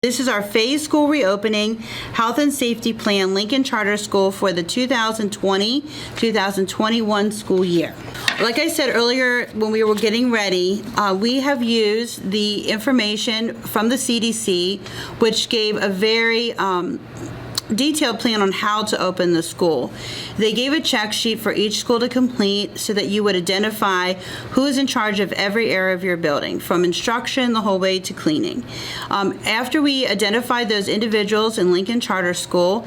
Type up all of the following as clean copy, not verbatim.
This is our phased school reopening health and safety plan, Lincoln Charter School, for the 2020-2021 school year. Like I said earlier when we were getting ready, we have used the information from the CDC, which gave a very detailed plan on how to open the school. They gave a check sheet for each school to complete so that you would identify who is in charge of every area of your building, from instruction the whole way to cleaning. After we identified those individuals in Lincoln Charter School,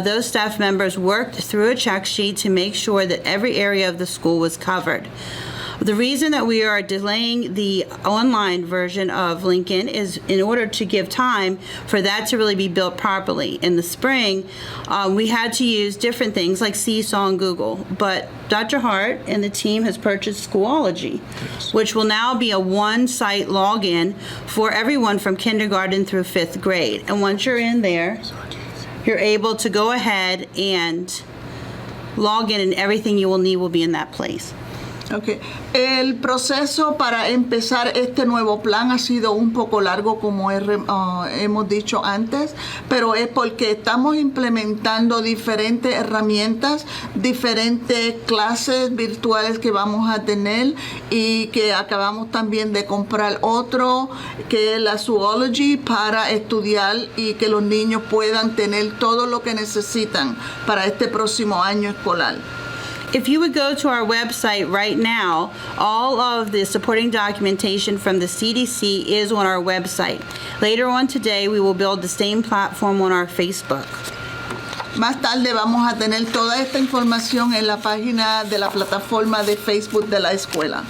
those staff members worked through a check sheet to make sure that every area of the school was covered. The reason that we are delaying the online version of Lincoln is in order to give time for that to really be built properly. In the spring, we had to use different things like Seesaw and Google, but Dr. Hart and the team has purchased Schoology, which will now be a one-site login for everyone from kindergarten through 5th grade. And once you're in there, you're able to go ahead and log in, and everything you will need will be in that place. Okay. El proceso para empezar este nuevo plan ha sido un poco largo, como hemos dicho antes, pero es porque estamos implementando diferentes herramientas, diferentes clases virtuales que vamos a tener, y que acabamos también de comprar otro, que es la Schoology, para estudiar y que los niños puedan tener todo lo que necesitan para este próximo año escolar. If you would go to our website right now, all of the supporting documentation from the CDC is on our website. Later on today, we will build the same platform on our Facebook. Más tarde vamos a tener toda esta información en la página de la plataforma de Facebook de la escuela.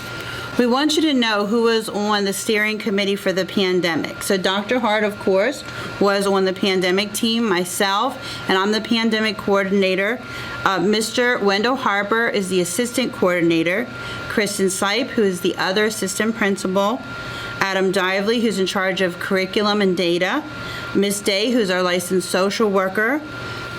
We want you to know who was on the steering committee for the pandemic. So Dr. Hart, of course, was on the pandemic team, myself, and I'm the pandemic coordinator. Mr. Wendell Harper is the assistant coordinator. Kristen Sipe, who is the other assistant principal. Adam Dively, who's in charge of curriculum and data. Ms. Day, who's our licensed social worker.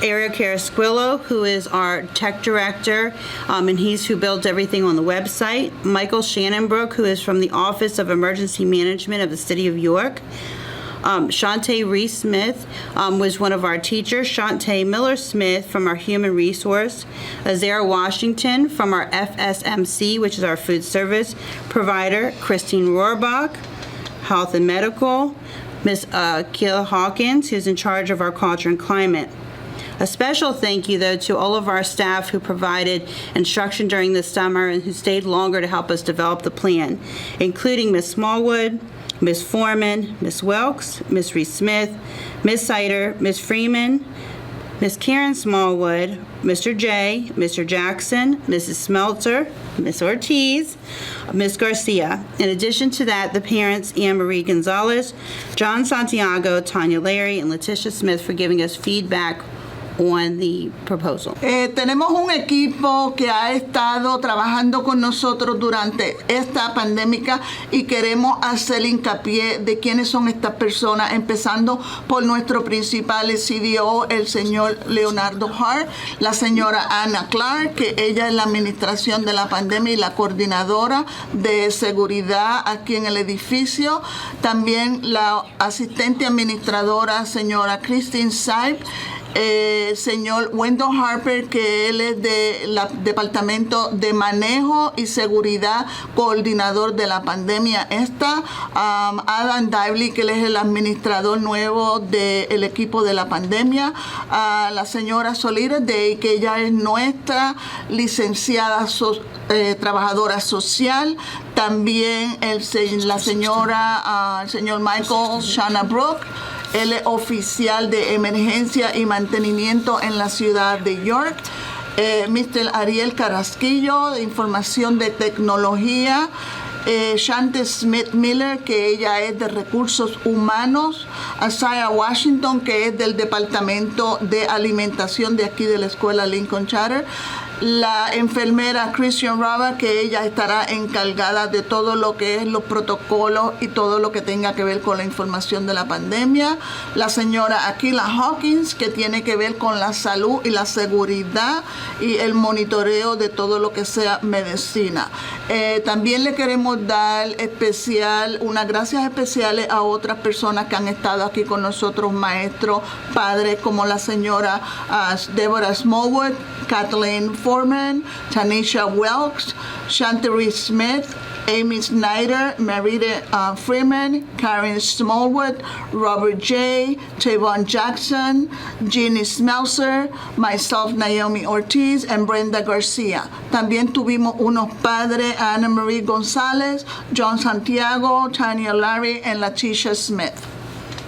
Eric Carasquillo, who is our tech director, and he's who builds everything on the website. Michael Shannonbrook, who is from the Office of Emergency Management of the City of York. Shantae Reese-Smith was one of our teachers. Shantae Miller-Smith from our Human Resource. Azara Washington from our FSMC, which is our food service provider. Christine Rohrbach, Health and Medical. Ms. Keila Hawkins, who's in charge of our Culture and Climate. A special thank you, though, to all of our staff who provided instruction during the summer and who stayed longer to help us develop the plan, including Ms. Smallwood, Ms. Foreman, Ms. Wilkes, Ms. Reese-Smith, Ms. Sider, Ms. Freeman, Ms. Karen Smallwood, Mr. J, Mr. Jackson, Mrs. Smelter, Ms. Ortiz, Ms. Garcia. In addition to that, the parents, Anne Marie Gonzalez, John Santiago, Tanya Larry, and Letitia Smith for giving us feedback on the proposal. Tenemos un equipo que ha estado trabajando con nosotros durante esta pandemia, y queremos hacer hincapié de quiénes son estas personas, empezando por nuestro principal CDO, el señor Leonardo Hart, la señora Anna Clark, que ella es la administración de la pandemia y la coordinadora de seguridad aquí en el edificio. También la asistente administradora, señora Christine Sipe, señor Wendell Harper, que él es del Departamento de Manejo y Seguridad, coordinador de la pandemia Adam Dively, que él es el administrador nuevo del equipo de la pandemia, la señora Solira Day, que ella es nuestra licenciada trabajadora social. También el señor Michael Shannonbrook, él es oficial de emergencia y mantenimiento en la ciudad de York. Mr. Ariel Carrasquillo, de información de tecnología. Shante Smith Miller, que ella es de recursos humanos. Azara Washington, que es del departamento de alimentación de aquí de la escuela Lincoln Charter. la enfermera Christian Rava, que ella estará encargada de todo lo que es los protocolos y todo lo que tenga que ver con la información de la pandemia. La señora Aquila Hawkins, que tiene que ver con la salud y la seguridad y el monitoreo de todo lo que sea medicina. También le queremos dar unas gracias especiales a otras personas que han estado aquí con nosotros, maestros, padres, como la señora Deborah Smallwood, Kathleen Foreman, Tanisha Welks, Chantery Smith, Amy Snyder, Merida Freeman, Karen Smallwood, Robert J., Tavon Jackson, Jeannie Smelser, myself, Naomi Ortiz, and Brenda Garcia. También tuvimos unos padres, Ana Marie Gonzalez, John Santiago, Tanya Larry, and Leticia Smith.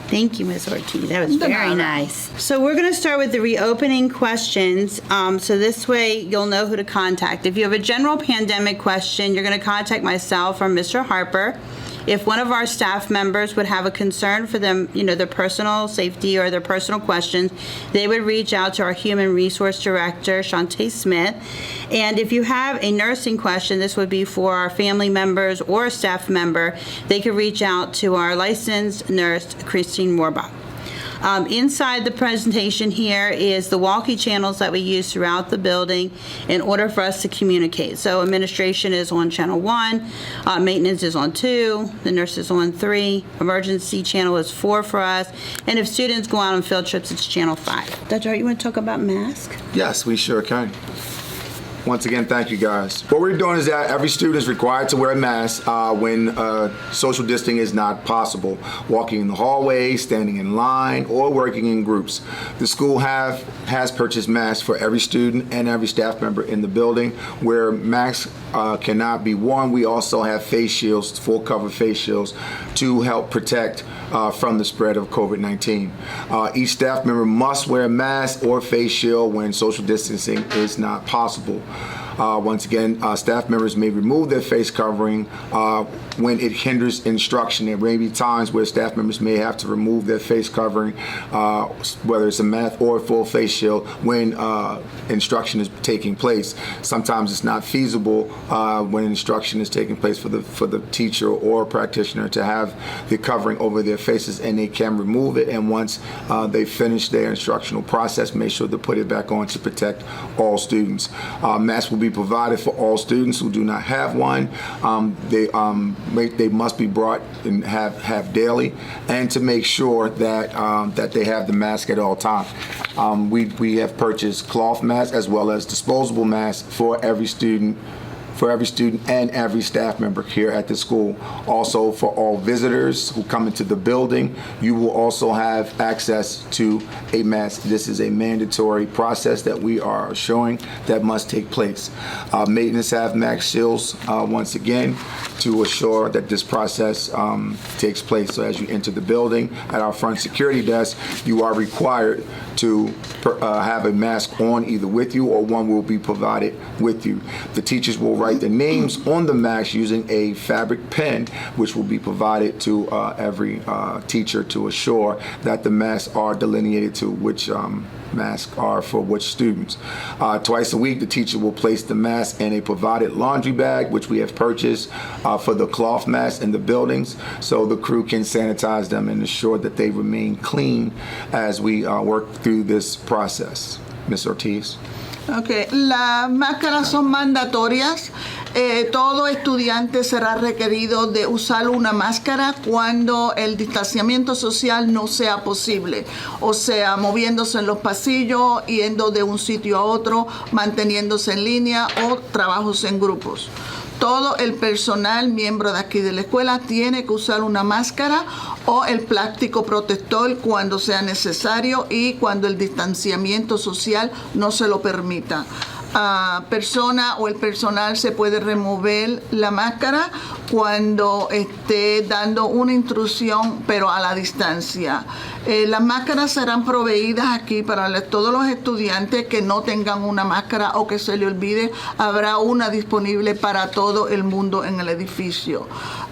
Thank you, Ms. Ortiz. That was De very nada. nice. So we're going to start with the reopening questions. So this way you'll know who to contact. If you have a general pandemic question, you're going to contact myself or Mr. Harper. If one of our staff members would have a concern for them, their personal safety or their personal questions, they would reach out to our Human Resource Director, Shantae Smith. And if you have a nursing question, this would be for our family members or a staff member, they could reach out to our licensed nurse, Christine Moorbach. Inside the presentation here is the walkie channels that we use throughout the building in order for us to communicate. So administration is on channel 1, maintenance is on 2, the nurse is on 3, emergency channel is 4 for us, and if students go out on field trips, it's channel 5. Dr. Hart, you want to talk about masks? Yes, we sure can. Once again, thank you guys. What we're doing is that every student is required to wear a mask when social distancing is not possible, walking in the hallway, standing in line, or working in groups. The school has purchased masks for every student and every staff member in the building. Where masks cannot be worn, we also have face shields, full cover face shields, to help protect from the spread of COVID-19. Each staff member must wear a mask or face shield when social distancing is not possible. Once again, staff members may remove their face covering when it hinders instruction. There may be times where staff members may have to remove their face covering, whether it's a mask or a full face shield, when instruction is taking place. Sometimes it's not feasible when instruction is taking place for the teacher or practitioner to have the covering over their faces, and they can remove it. And once they finish their instructional process, make sure to put it back on to protect all students. Masks will be provided for all students who do not have one. They must be brought and have daily, and to make sure that they have the mask at all times. We have purchased cloth masks as well as disposable masks for every student and every staff member here at the school. Also, for all visitors who come into the building, you will also have access to a mask. This is a mandatory process that we are showing that must take place. Maintenance have mask shields once again to assure that this process takes place. So as you enter the building, at our front security desk, you are required to have a mask on either with you, or one will be provided with you. The teachers will write the names on the mask using a fabric pen, which will be provided to every teacher to assure that the masks are delineated to which masks are for which students. Twice a week, the teacher will place the mask in a provided laundry bag, which we have purchased for the cloth masks in the buildings, so the crew can sanitize them and ensure that they remain clean as we work through this process. Ms. Ortiz. Okay, las máscaras son mandatorias. Todo estudiante será requerido de usar una máscara cuando el distanciamiento social no sea posible, o sea, moviéndose en los pasillos, yendo de un sitio a otro, manteniéndose en línea o trabajos en grupos. Todo el personal miembro de aquí de la escuela tiene que usar una máscara o el plástico protector cuando sea necesario y cuando el distanciamiento social no se lo permita. Persona o el personal se puede remover la máscara cuando esté dando una instrucción, pero a la distancia. Las máscaras serán proveídas aquí para todos los estudiantes que no tengan una máscara o que se le olvide. Habrá una disponible para todo el mundo en el edificio.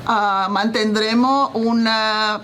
Mantendremos una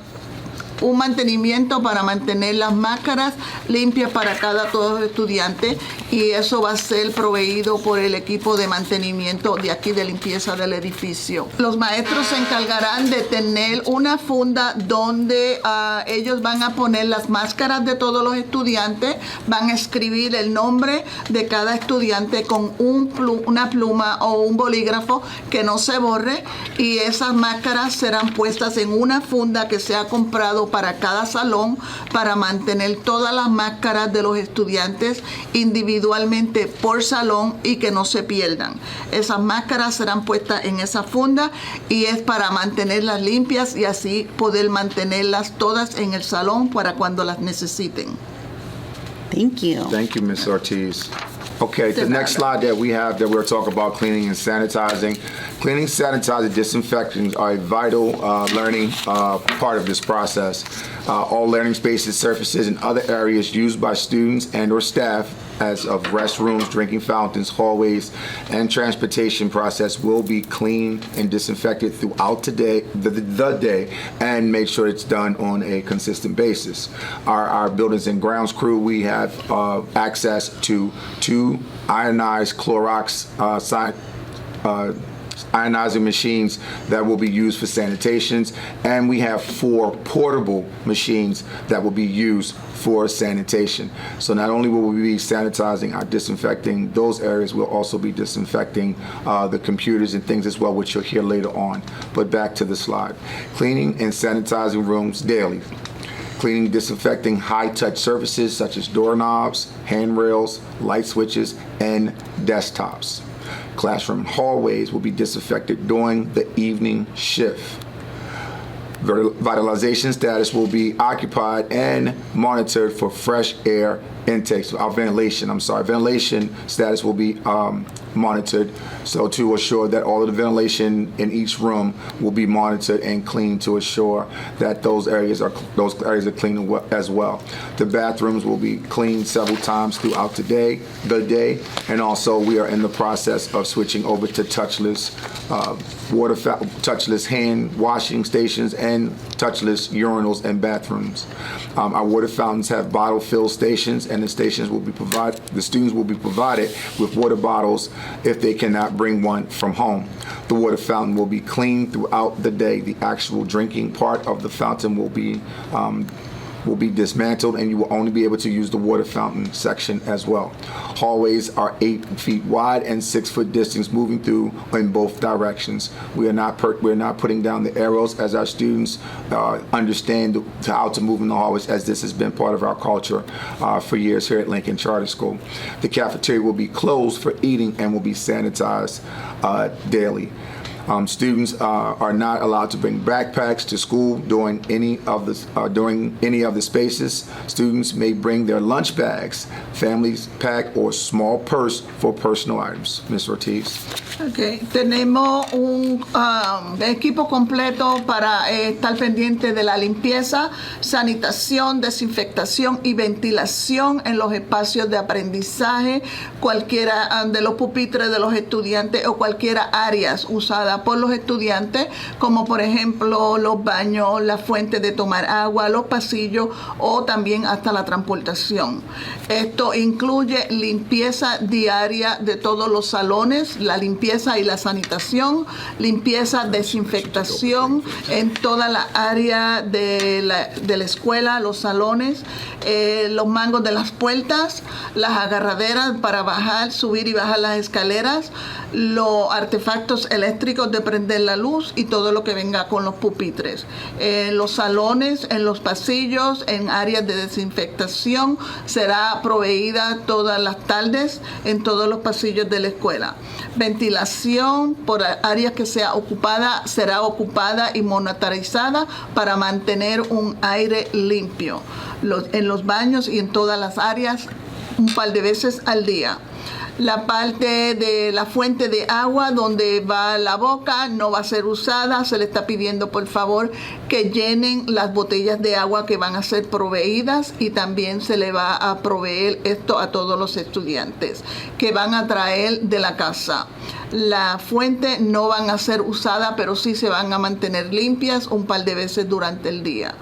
un mantenimiento para mantener las máscaras limpias para todos los estudiantes, y eso va a ser proveído por el equipo de mantenimiento de aquí de limpieza del edificio. Los maestros se encargarán de tener una funda donde ellos van a poner las máscaras de todos los estudiantes, van a escribir el nombre de cada estudiante con una pluma o un bolígrafo que no se borre, y esas máscaras serán puestas en una funda que se ha comprado para cada salón para mantener todas las máscaras de los estudiantes individualmente por salón y que no se pierdan. Esas máscaras serán puestas en esa funda y es para mantenerlas limpias y así poder mantenerlas todas en el salón para cuando las necesiten. Thank you. Thank you, Ms. Ortiz. Okay, the next slide that we have that we're talking about cleaning and sanitizing. Cleaning, sanitizing, disinfecting are a vital learning part of this process. All learning spaces, surfaces, and other areas used by students and or staff as of restrooms, drinking fountains, hallways, and transportation process will be cleaned and disinfected throughout the day and make sure it's done on a consistent basis. Our buildings and grounds crew, we have access to 2 ionized Clorox ionizing machines that will be used for sanitations, and we have 4 portable machines that will be used for sanitation. So not only will we be sanitizing or disinfecting those areas, we'll also be disinfecting the computers and things as well, which you'll hear later on. But back to the slide. Cleaning and sanitizing rooms daily. Cleaning, disinfecting high-touch surfaces such as doorknobs, handrails, light switches, and desktops. Classroom hallways will be disinfected during the evening shift. Vitalization status will be occupied and monitored for fresh air intake. So our ventilation status will be monitored, so to assure that all of the ventilation in each room will be monitored and cleaned to assure that those areas are clean as well. The bathrooms will be cleaned several times throughout the day, and also we are in the process of switching over to touchless touchless hand washing stations and touchless urinals and bathrooms. Our water fountains have bottle fill stations, and the students will be provided with water bottles if they cannot bring one from home. The water fountain will be cleaned throughout the day. The actual drinking part of the fountain will be dismantled, and you will only be able to use the water fountain section as well. Hallways are 8 feet wide and 6 foot distance moving through in both directions. We're not putting down the arrows as our students understand how to move in the hallways, as this has been part of our culture for years here at Lincoln Charter School. The cafeteria will be closed for eating and will be sanitized daily. Students are not allowed to bring backpacks to school during any of the spaces. Students may bring their lunch bags, family pack, or small purse for personal items. Ms. Ortiz. Okay. Tenemos un equipo completo para estar pendiente de la limpieza, sanitación, desinfectación y ventilación en los espacios de aprendizaje, cualquiera de los pupitres de los estudiantes o cualquiera áreas usadas por los estudiantes, como por ejemplo los baños, la fuente de tomar agua, los pasillos o también hasta la transportación. Esto incluye limpieza diaria de todos los salones, la limpieza y la sanitación, limpieza, desinfectación en toda la área de la escuela, los salones, los mangos de las puertas, las agarraderas para subir y bajar las escaleras, los artefactos eléctricos de prender la luz y todo lo que venga con los pupitres. En los salones, en los pasillos, en áreas de desinfectación será proveída todas las tardes en todos los pasillos de la escuela. Ventilación por áreas que será ocupada y monitorizada para mantener un aire limpio. En los baños y en todas las áreas un par de veces al día. La parte de la fuente de agua donde va la boca no va a ser usada. Se le está pidiendo por favor que llenen las botellas de agua que van a ser proveídas, y también se le va a proveer esto a todos los estudiantes que van a traer de la casa. La fuente no van a ser usadas, pero sí se van a mantener limpias un par de veces durante el día.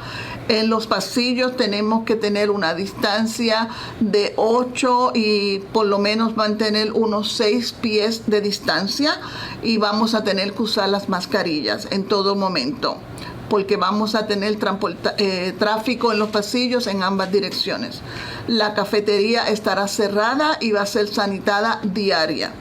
En los pasillos tenemos que tener una distancia de 8 y por lo menos mantener unos 6 pies de distancia, y vamos a tener que usar las mascarillas en todo momento, porque vamos a tener tráfico en los pasillos en ambas direcciones. La cafetería estará cerrada y va a ser sanitada diaria.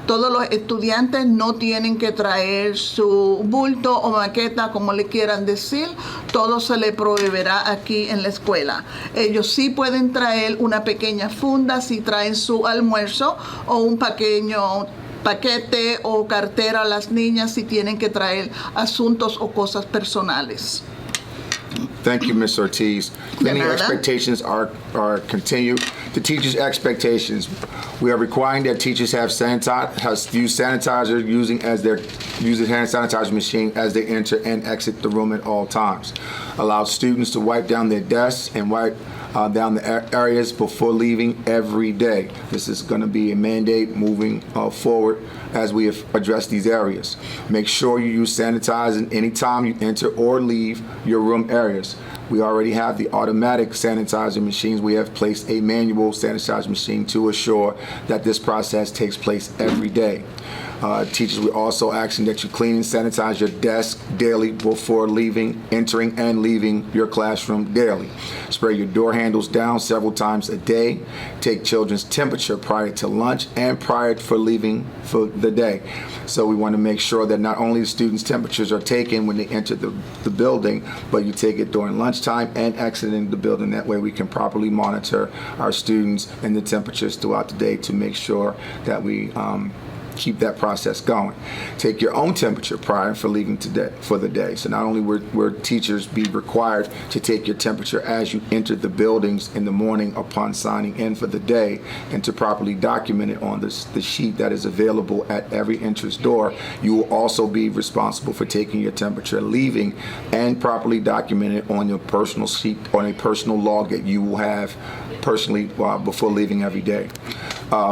Todos los estudiantes no tienen que traer su bulto o maqueta, como le quieran decir. Todo se les proveerá aquí en la escuela. Ellos sí pueden traer una pequeña funda si traen su almuerzo, o un pequeño paquete o cartera a las niñas si tienen que traer asuntos o cosas personales. Thank you, Ms. Ortiz. Cleaning nada. expectations are continued. The teachers' expectations. We are requiring that teachers use sanitizer use the hand sanitizer machine as they enter and exit the room at all times. Allow students to wipe down their desks and wipe down the areas before leaving every day. This is going to be a mandate moving forward as we have addressed these areas. Make sure you use sanitizing anytime you enter or leave your room areas. We already have the automatic sanitizer machines. We have placed a manual sanitizer machine to assure that this process takes place every day. Teachers, we're also asking that you clean and sanitize your desk daily before entering and leaving your classroom daily. Spray your door handles down several times a day. Take children's temperature prior to lunch and prior for leaving for the day. So we want to make sure that not only the students' temperatures are taken when they enter the building, but you take it during lunchtime and exiting the building. That way we can properly monitor our students and the temperatures throughout the day to make sure that we keep that process going. Take your own temperature prior for leaving for the day. So not only will teachers be required to take your temperature as you enter the buildings in the morning upon signing in for the day, and to properly document it on the sheet that is available at every entrance door, you will also be responsible for taking your temperature leaving and properly document it on your personal sheet, on a personal log that you will have personally before leaving every day.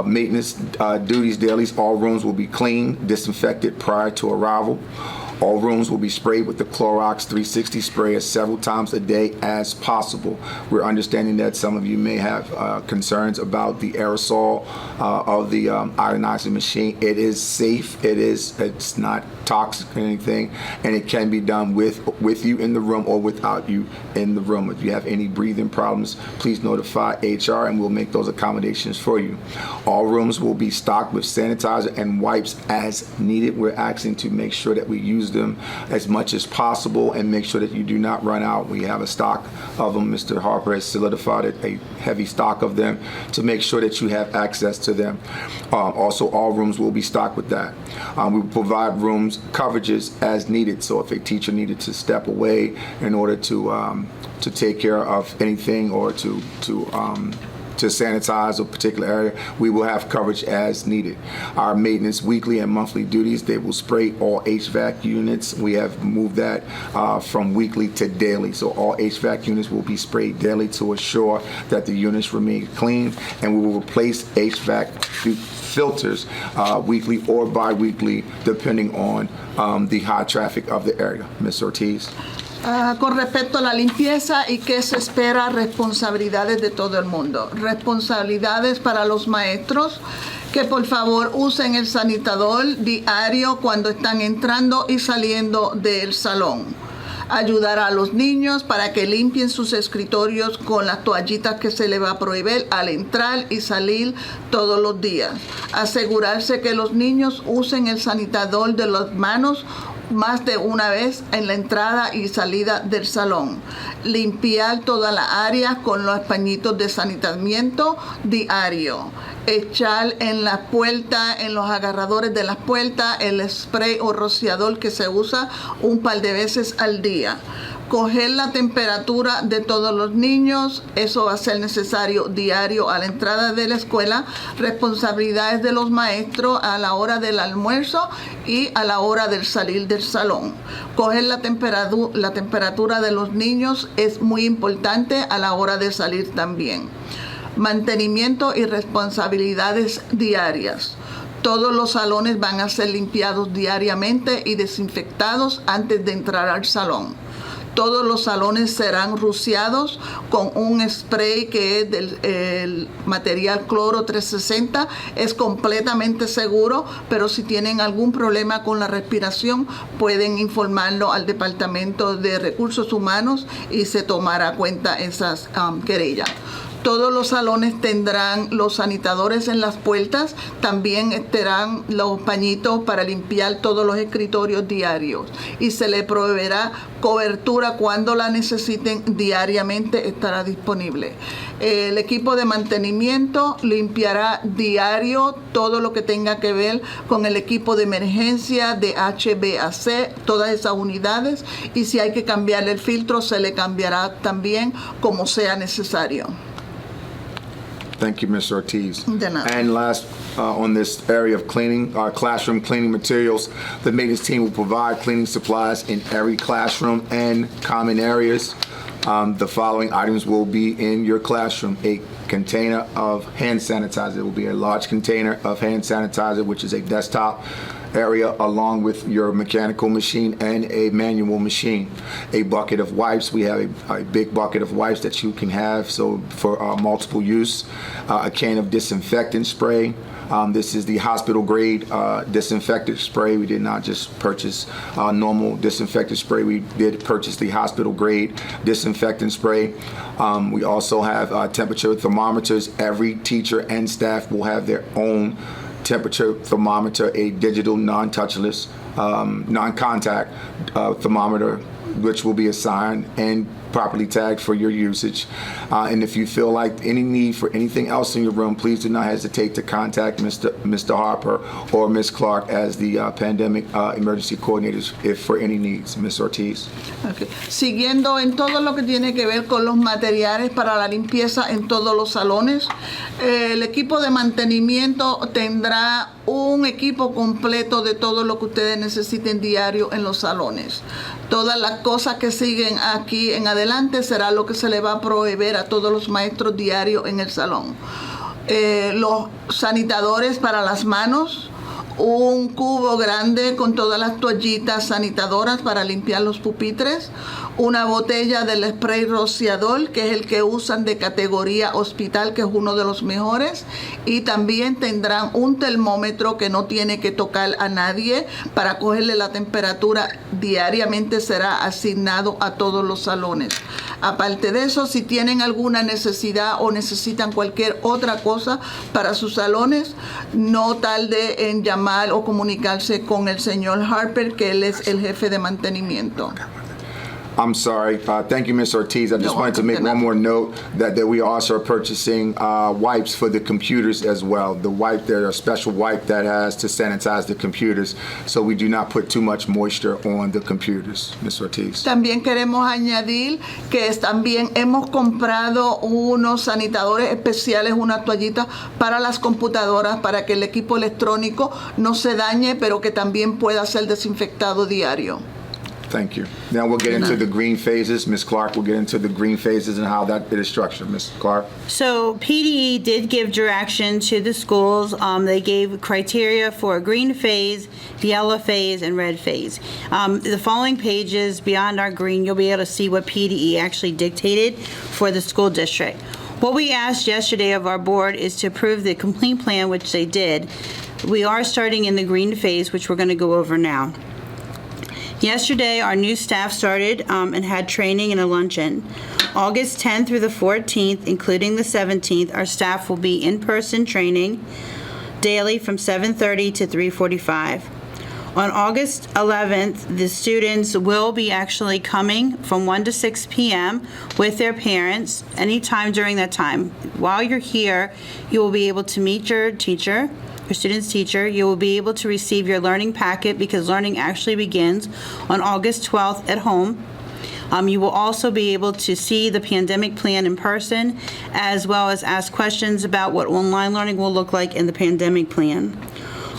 Maintenance duties daily. All rooms will be cleaned, disinfected prior to arrival. All rooms will be sprayed with the Clorox 360 sprayer several times a day as possible. We're understanding that some of you may have concerns about the aerosol of the ionizing machine. It is safe. It's not toxic or anything, and it can be done with you in the room or without you in the room. If you have any breathing problems, please notify HR and we'll make those accommodations for you. All rooms will be stocked with sanitizer and wipes as needed. We're asking to make sure that we use them as much as possible and make sure that you do not run out. We have a stock of them. Mr. Harper has solidified a heavy stock of them to make sure that you have access to them. Also, all rooms will be stocked with that. We will provide rooms coverages as needed. So if a teacher needed to step away in order to take care of anything or to sanitize a particular area, we will have coverage as needed. Our maintenance weekly and monthly duties, they will spray all HVAC units. We have moved that from weekly to daily. So all HVAC units will be sprayed daily to assure that the units remain clean, and we will replace HVAC filters weekly or bi-weekly depending on the high traffic of the area. Ms. Ortiz. Con respecto a la limpieza y qué se espera, responsabilidades de todo el mundo. Responsabilidades para los maestros, que por favor usen el sanitador diario cuando están entrando y saliendo del salón. Ayudar a los niños para que limpien sus escritorios con las toallitas que se les va a prohibir al entrar y salir todos los días. Asegurarse que los niños usen el sanitador de las manos más de una vez en la entrada y salida del salón. Limpiar toda la área con los pañitos de sanitamiento diario. Echar en la puerta, en los agarradores de las puertas, el spray o rociador que se usa un par de veces al día. Coger la temperatura de todos los niños, eso va a ser necesario diario a la entrada de la escuela. Responsabilidades de los maestros a la hora del almuerzo y a la hora del salir del salón. Coger la temperatura de los niños es muy importante a la hora de salir también. Mantenimiento y responsabilidades diarias. Todos los salones van a ser limpiados diariamente y desinfectados antes de entrar al salón. Todos los salones serán rociados con un spray que es del el material cloro 360. Es completamente seguro, pero si tienen algún problema con la respiración, pueden informarlo al Departamento de Recursos Humanos y se tomará cuenta esas querellas. Todos los salones tendrán los sanitadores en las puertas, también estarán los pañitos para limpiar todos los escritorios diarios y se le proveerá cobertura cuando la necesiten, diariamente estará disponible. El equipo de mantenimiento limpiará diario todo lo que tenga que ver con el equipo de emergencia de HVAC, todas esas unidades, y si hay que cambiarle el filtro, se le cambiará también como sea necesario. Thank you, Ms. Ortiz. De nada. And last, on this area of cleaning, classroom cleaning materials, the maintenance team will provide cleaning supplies in every classroom and common areas. The following items will be in your classroom: a container of hand sanitizer. It will be a large container of hand sanitizer, which is a desktop area, along with your mechanical machine and a manual machine. A bucket of wipes. We have a big bucket of wipes that you can have, so for multiple use. A can of disinfectant spray. This is the hospital grade disinfectant spray. We did not just purchase normal disinfectant spray. We did purchase the hospital grade disinfectant spray. We also have temperature thermometers. Every teacher and staff will have their own temperature thermometer, a digital non-touchless, non-contact thermometer, which will be assigned and properly tagged for your usage. And if you feel like any need for anything else in your room, please do not hesitate to contact Mr. Harper or Ms. Clark as the pandemic emergency coordinators if for any needs. Ms. Ortiz. Okay. Siguiendo en todo lo que tiene que ver con los materiales para la limpieza en todos los salones, el equipo de mantenimiento tendrá un equipo completo de todo lo que ustedes necesiten diario en los salones. Todas las cosas que siguen aquí en adelante será lo que se le va a proveer a todos los maestros diarios en el salón. Los sanitadores para las manos, un cubo grande con todas las toallitas sanitadoras para limpiar los pupitres, una botella del spray rociador, que es el que usan de categoría hospital, que es uno de los mejores, y también tendrán un termómetro que no tiene que tocar a nadie para cogerle la temperatura. Diariamente será asignado a todos los salones. Aparte de eso, si tienen alguna necesidad o necesitan cualquier otra cosa para sus salones, no tarde en llamar o comunicarse con el señor Harper, que él es el jefe de mantenimiento. I'm sorry. Thank you, Ms. Ortiz. I just wanted to make one more note that we also are purchasing wipes for the computers as well. The wipe, there are a special wipe that has to sanitize the computers, so we do not put too much moisture on the computers. Ms. Ortiz. También queremos añadir que también hemos comprado unos sanitadores especiales, unas toallitas para las computadoras, para que el equipo electrónico no se dañe, pero que también pueda ser desinfectado diario. Thank you. Now we'll get into the green phases. Ms. Clark will get into the green phases and how that is structured. Ms. Clark. So PDE did give direction to the schools. They gave criteria for a green phase, yellow phase, and red phase. The following pages beyond our green, you'll be able to see what PDE actually dictated for the school district. What we asked yesterday of our board is to approve the complete plan, which they did. We are starting in the green phase, which we're going to go over now. Yesterday, our new staff started and had training and a luncheon. August 10th through the 14th, including the 17th, our staff will be in-person training daily from 7:30 to 3:45. On August 11th, the students will be actually coming from 1 to 6 p.m. with their parents anytime during that time. While you're here, you will be able to meet your teacher, your student's teacher. You will be able to receive your learning packet because learning actually begins on August 12th at home. You will also be able to see the pandemic plan in person, as well as ask questions about what online learning will look like in the pandemic plan.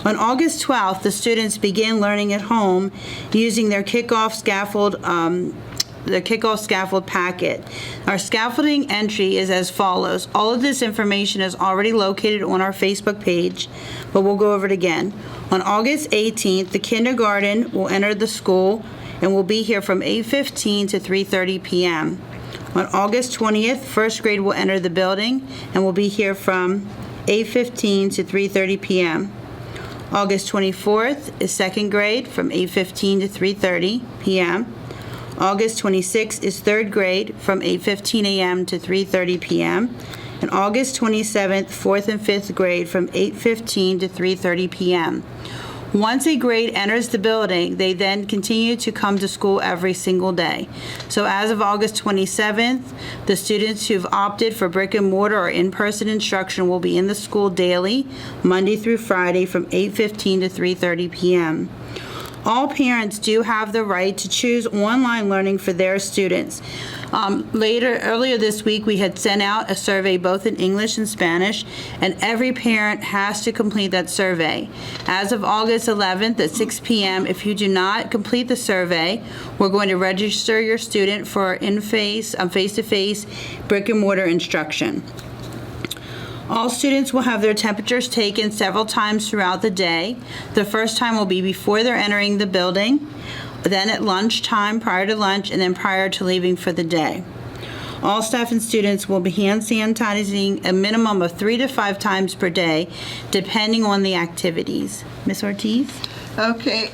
On August 12th, the students begin learning at home using their kickoff scaffold packet. Our scaffolding entry is as follows. All of this information is already located on our Facebook page, but we'll go over it again. On August 18th, the kindergarten will enter the school and will be here from 8:15 to 3:30 p.m. On August 20th, first grade will enter the building and will be here from 8:15 to 3:30 p.m. August 24th is second grade from 8:15 to 3:30 p.m. August 26th is third grade from 8:15 a.m. to 3:30 p.m. And August 27th, fourth and fifth grade from 8:15 to 3:30 p.m. Once a grade enters the building, they then continue to come to school every single day. So as of August 27th, the students who've opted for brick and mortar or in-person instruction will be in the school daily, Monday through Friday from 8:15 to 3:30 p.m. All parents do have the right to choose online learning for their students. Earlier this week, we had sent out a survey both in English and Spanish, and every parent has to complete that survey. As of August 11th at 6 p.m., if you do not complete the survey, we're going to register your student for face-to-face brick and mortar instruction. All students will have their temperatures taken several times throughout the day. The first time will be before they're entering the building, then at lunchtime, prior to lunch, and then prior to leaving for the day. All staff and students will be hand sanitizing a minimum of 3 to 5 times per day, depending on the activities. Ms. Ortiz? Okay,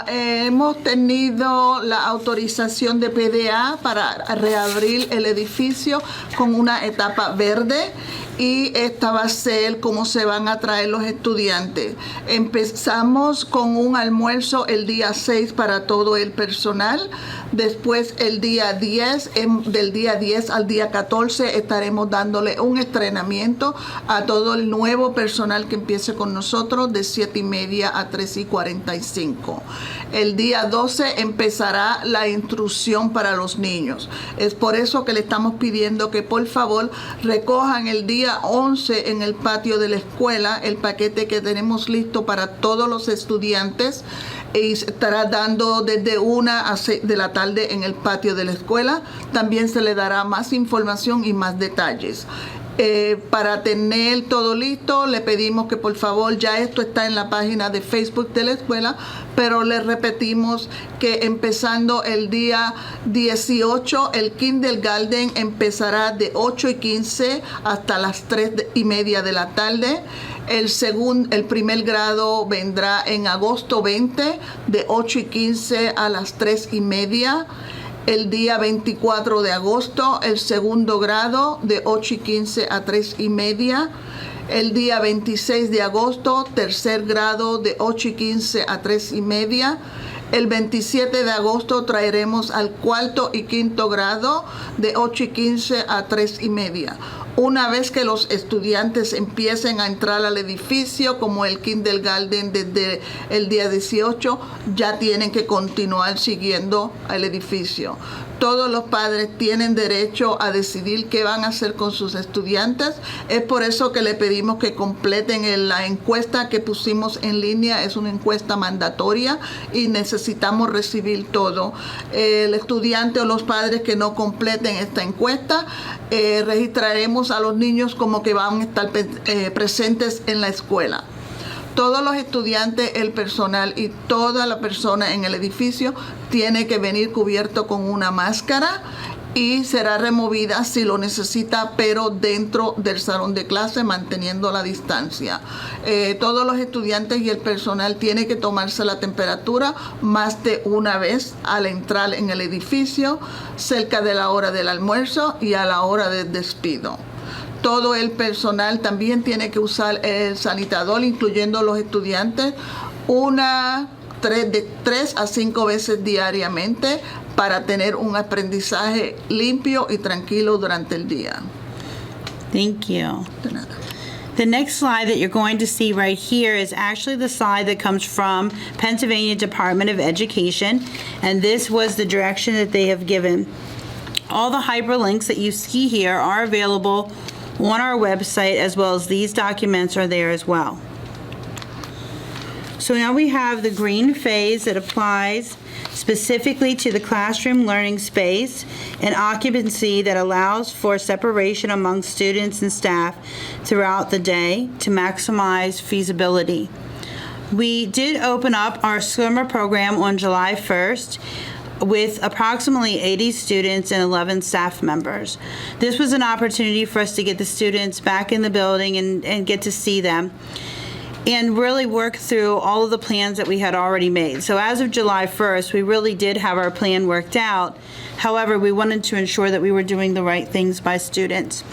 hemos tenido la autorización de PDA para reabrir el edificio con una etapa verde y esta va a ser cómo se van a traer los estudiantes. Empezamos con un almuerzo el día 6 para todo el personal. Después el día 10, del día 10 al día 14 estaremos dándole un entrenamiento a todo el nuevo personal que empiece con nosotros de 7:30 a 3:45. El día 12 empezará la instrucción para los niños. Es por eso que le estamos pidiendo que por favor recojan el día 11 en el patio de la escuela el paquete que tenemos listo para todos los estudiantes y estará dando desde 1 a 6 de la tarde en el patio de la escuela. También se le dará más información y más detalles. Para tener todo listo, le pedimos que por favor, ya esto está en la página de Facebook de la escuela, pero le repetimos que empezando el día 18, el kindergarten empezará de 8:15 hasta las 3:30 de la tarde. El primer grado vendrá en agosto 20, de 8:15 a las 3:30. El día 24 de agosto, el segundo grado, de 8:15 a 3:30. El día 26 de agosto, tercer grado, de 8:15 a 3:30. El 27 de agosto traeremos al cuarto y quinto grado de 8:15 a 3:30. Una vez que los estudiantes empiecen a entrar al edificio, como el kindergarten desde el día 18, ya tienen que continuar siguiendo al edificio. Todos los padres tienen derecho a decidir qué van a hacer con sus estudiantes. Es por eso que le pedimos que completen la encuesta que pusimos en línea. Es una encuesta mandatoria y necesitamos recibir todo. El estudiante o los padres que no completen esta encuesta, registraremos a los niños como que van a estar presentes en la escuela. Todos los estudiantes, el personal y toda la persona en el edificio tiene que venir cubierto con una máscara y será removida si lo necesita, pero dentro del salón de clase manteniendo la distancia. Todos los estudiantes y el personal tienen que tomarse la temperatura más de una vez al entrar en el edificio, cerca de la hora del almuerzo y a la hora del despido. Todo el personal también tiene que usar el sanitador, incluyendo los estudiantes, de 3 a 5 veces diariamente para tener un aprendizaje limpio y tranquilo durante el día. Thank you. De nada. The next slide that you're going to see right here is actually the slide that comes from Pennsylvania Department of Education, and this was the direction that they have given. All the hyperlinks that you see here are available on our website, as well as these documents are there as well. So now we have the green phase that applies specifically to the classroom learning space and occupancy that allows for separation among students and staff throughout the day to maximize feasibility. We did open up our summer program on July 1st. with approximately 80 students and 11 staff members. This was an opportunity for us to get the students back in the building and get to see them and really work through all of the plans that we had already made. So as of July 1st, we really did have our plan worked out. However, we wanted to ensure that we were doing the right things by students.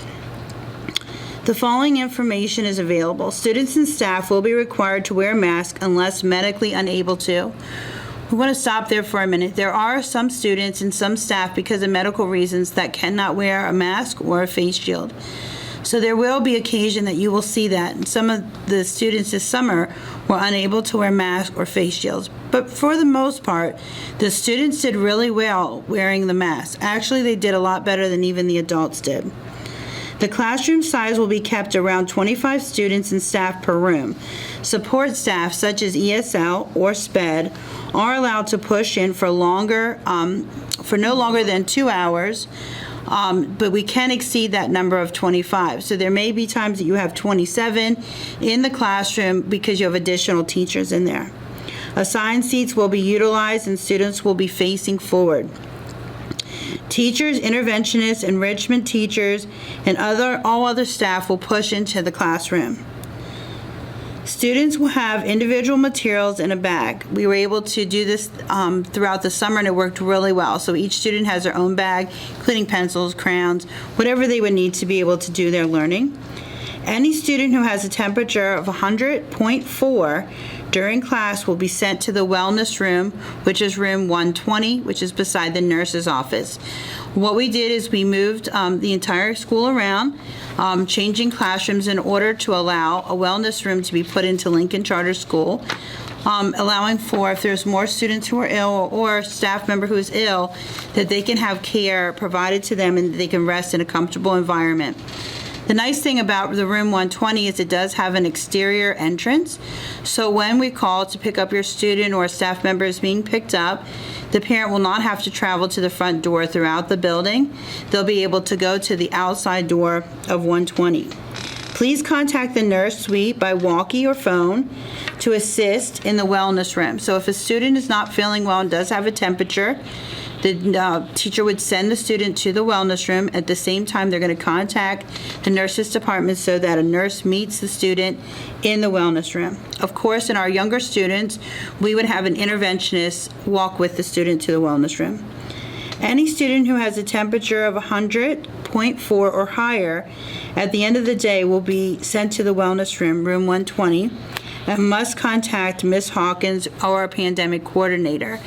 The following information is available. Students and staff will be required to wear a mask unless medically unable to. We want to stop there for a minute. There are some students and some staff, because of medical reasons, that cannot wear a mask or a face shield. So there will be occasion that you will see that. And some of the students this summer were unable to wear masks or face shields. But for the most part, the students did really well wearing the mask. Actually, they did a lot better than even the adults did. The classroom size will be kept around 25 students and staff per room. Support staff, such as ESL or SPED, are allowed to push in for no longer than 2 hours, but we can exceed that number of 25. So there may be times that you have 27 in the classroom because you have additional teachers in there. Assigned seats will be utilized and students will be facing forward. Teachers, interventionists, enrichment teachers, and all other staff will push into the classroom. Students will have individual materials in a bag. We were able to do this throughout the summer, and it worked really well. So each student has their own bag, including pencils, crayons, whatever they would need to be able to do their learning. Any student who has a temperature of 100.4 during class will be sent to the wellness room, which is room 120, which is beside the nurse's office. What we did is we moved the entire school around, changing classrooms in order to allow a wellness room to be put into Lincoln Charter School, allowing for, if there's more students who are ill or staff member who is ill, that they can have care provided to them and they can rest in a comfortable environment. The nice thing about the room 120 is it does have an exterior entrance. So when we call to pick up your student or staff member is being picked up, the parent will not have to travel to the front door throughout the building. They'll be able to go to the outside door of 120. Please contact the nurse suite by walkie or phone to assist in the wellness room. So if a student is not feeling well and does have a temperature, the teacher would send the student to the wellness room. At the same time, they're going to contact the nurse's department so that a nurse meets the student in the wellness room. Of course, in our younger students, we would have an interventionist walk with the student to the wellness room. Any student who has a temperature of 100.4 or higher at the end of the day will be sent to the wellness room, room 120, and must contact Ms. Hawkins or our pandemic coordinator.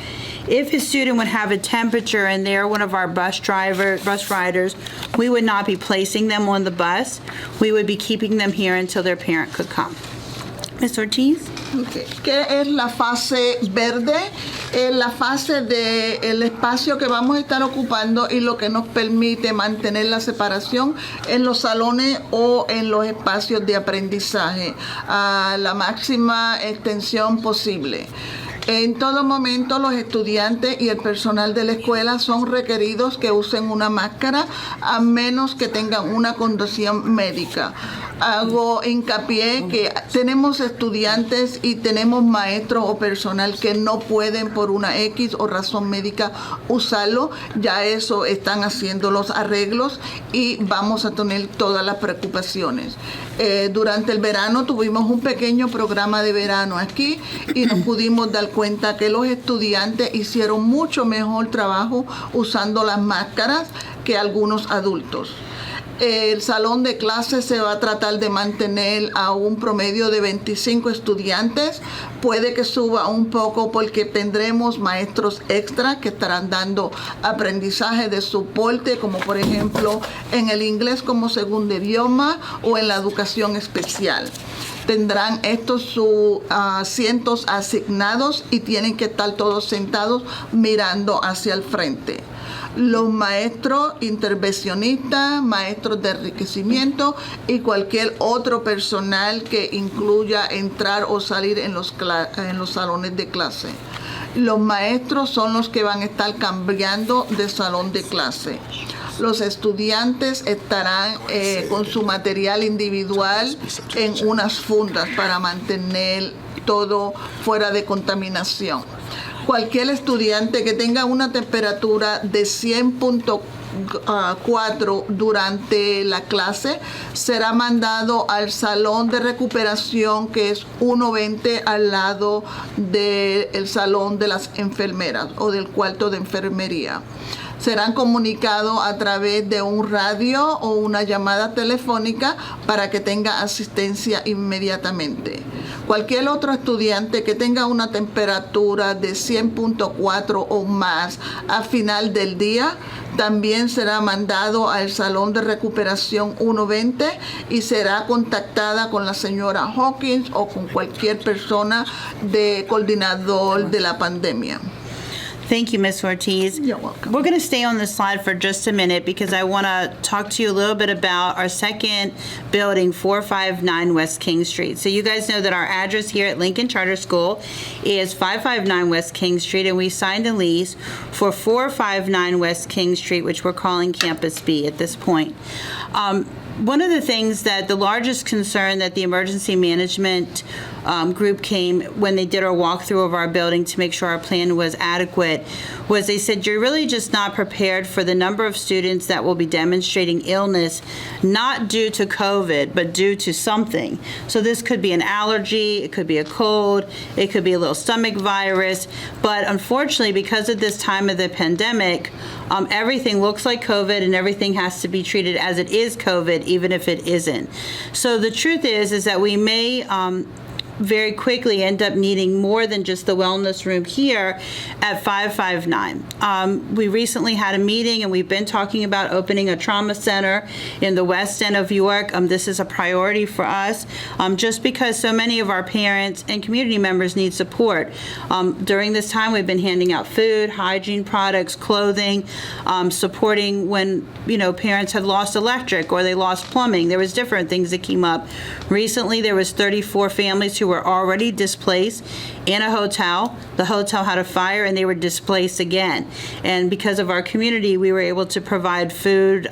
If a student would have a temperature and they're one of our bus riders, we would not be placing them on the bus. We would be keeping them here until their parent could come. Ms. Ortiz? Okay. ¿Qué es la fase verde? Es la fase del espacio que vamos a estar ocupando y lo que nos permite mantener la separación en los salones o en los espacios de aprendizaje a la máxima extensión posible. En todo momento los estudiantes y el personal de la escuela son requeridos que usen una máscara a menos que tengan una condición médica. Hago hincapié que tenemos estudiantes y tenemos maestros o personal que no pueden por una X o razón médica usarlo. Ya eso están haciendo los arreglos y vamos a tener todas las preocupaciones. Durante el verano tuvimos un pequeño programa de verano aquí y nos pudimos dar cuenta que los estudiantes hicieron mucho mejor trabajo usando las máscaras que algunos adultos. El salón de clases se va a tratar de mantener a un promedio de 25 estudiantes. Puede que suba un poco porque tendremos maestros extra que estarán dando aprendizaje de soporte, como por ejemplo en el inglés como segundo idioma o en la educación especial. Tendrán estos sus asientos asignados y tienen que estar todos sentados mirando hacia el frente. Los maestros intervencionistas, maestros de enriquecimiento y cualquier otro personal que incluya entrar o salir en los salones de clase. Los maestros son los que van a estar cambiando de salón de clase. Los estudiantes estarán con su material individual en unas fundas para mantener todo fuera de contaminación. Cualquier estudiante que tenga una temperatura de 100.4 durante la clase será mandado al salón de recuperación, que es 120 al lado del salón de las enfermeras o del cuarto de enfermería. Serán comunicados a través de un radio o una llamada telefónica para que tenga asistencia inmediatamente. Cualquier otro estudiante que tenga una temperatura de 100.4 o más a final del día también será mandado al salón de recuperación 120 y será contactada con la señora Hawkins o con cualquier persona de coordinador de la pandemia. Thank you, Ms. Ortiz. You're welcome. We're going to stay on this slide for just a minute because I want to talk to you a little bit about our second building, 459 West King Street. So you guys know that our address here at Lincoln Charter School is 559 West King Street, and we signed a lease for 459 West King Street, which we're calling Campus B at this point. One of the things that the largest concern that the emergency management group came when they did our walkthrough of our building to make sure our plan was adequate was they said you're really just not prepared for the number of students that will be demonstrating illness, not due to COVID, but due to something. So this could be an allergy, it could be a cold, it could be a little stomach virus, but unfortunately because of this time of the pandemic, everything looks like COVID and everything has to be treated as it is COVID, even if it isn't. So the truth is that we may very quickly end up needing more than just the wellness room here at 559. We recently had a meeting and we've been talking about opening a trauma center in the West End of York. This is a priority for us just because so many of our parents and community members need support. During this time, we've been handing out food, hygiene products, clothing, supporting when, parents had lost electric or they lost plumbing. There was different things that came up. Recently, there was 34 families who were already displaced in a hotel. The hotel had a fire and they were displaced again. And because of our community, we were able to provide food,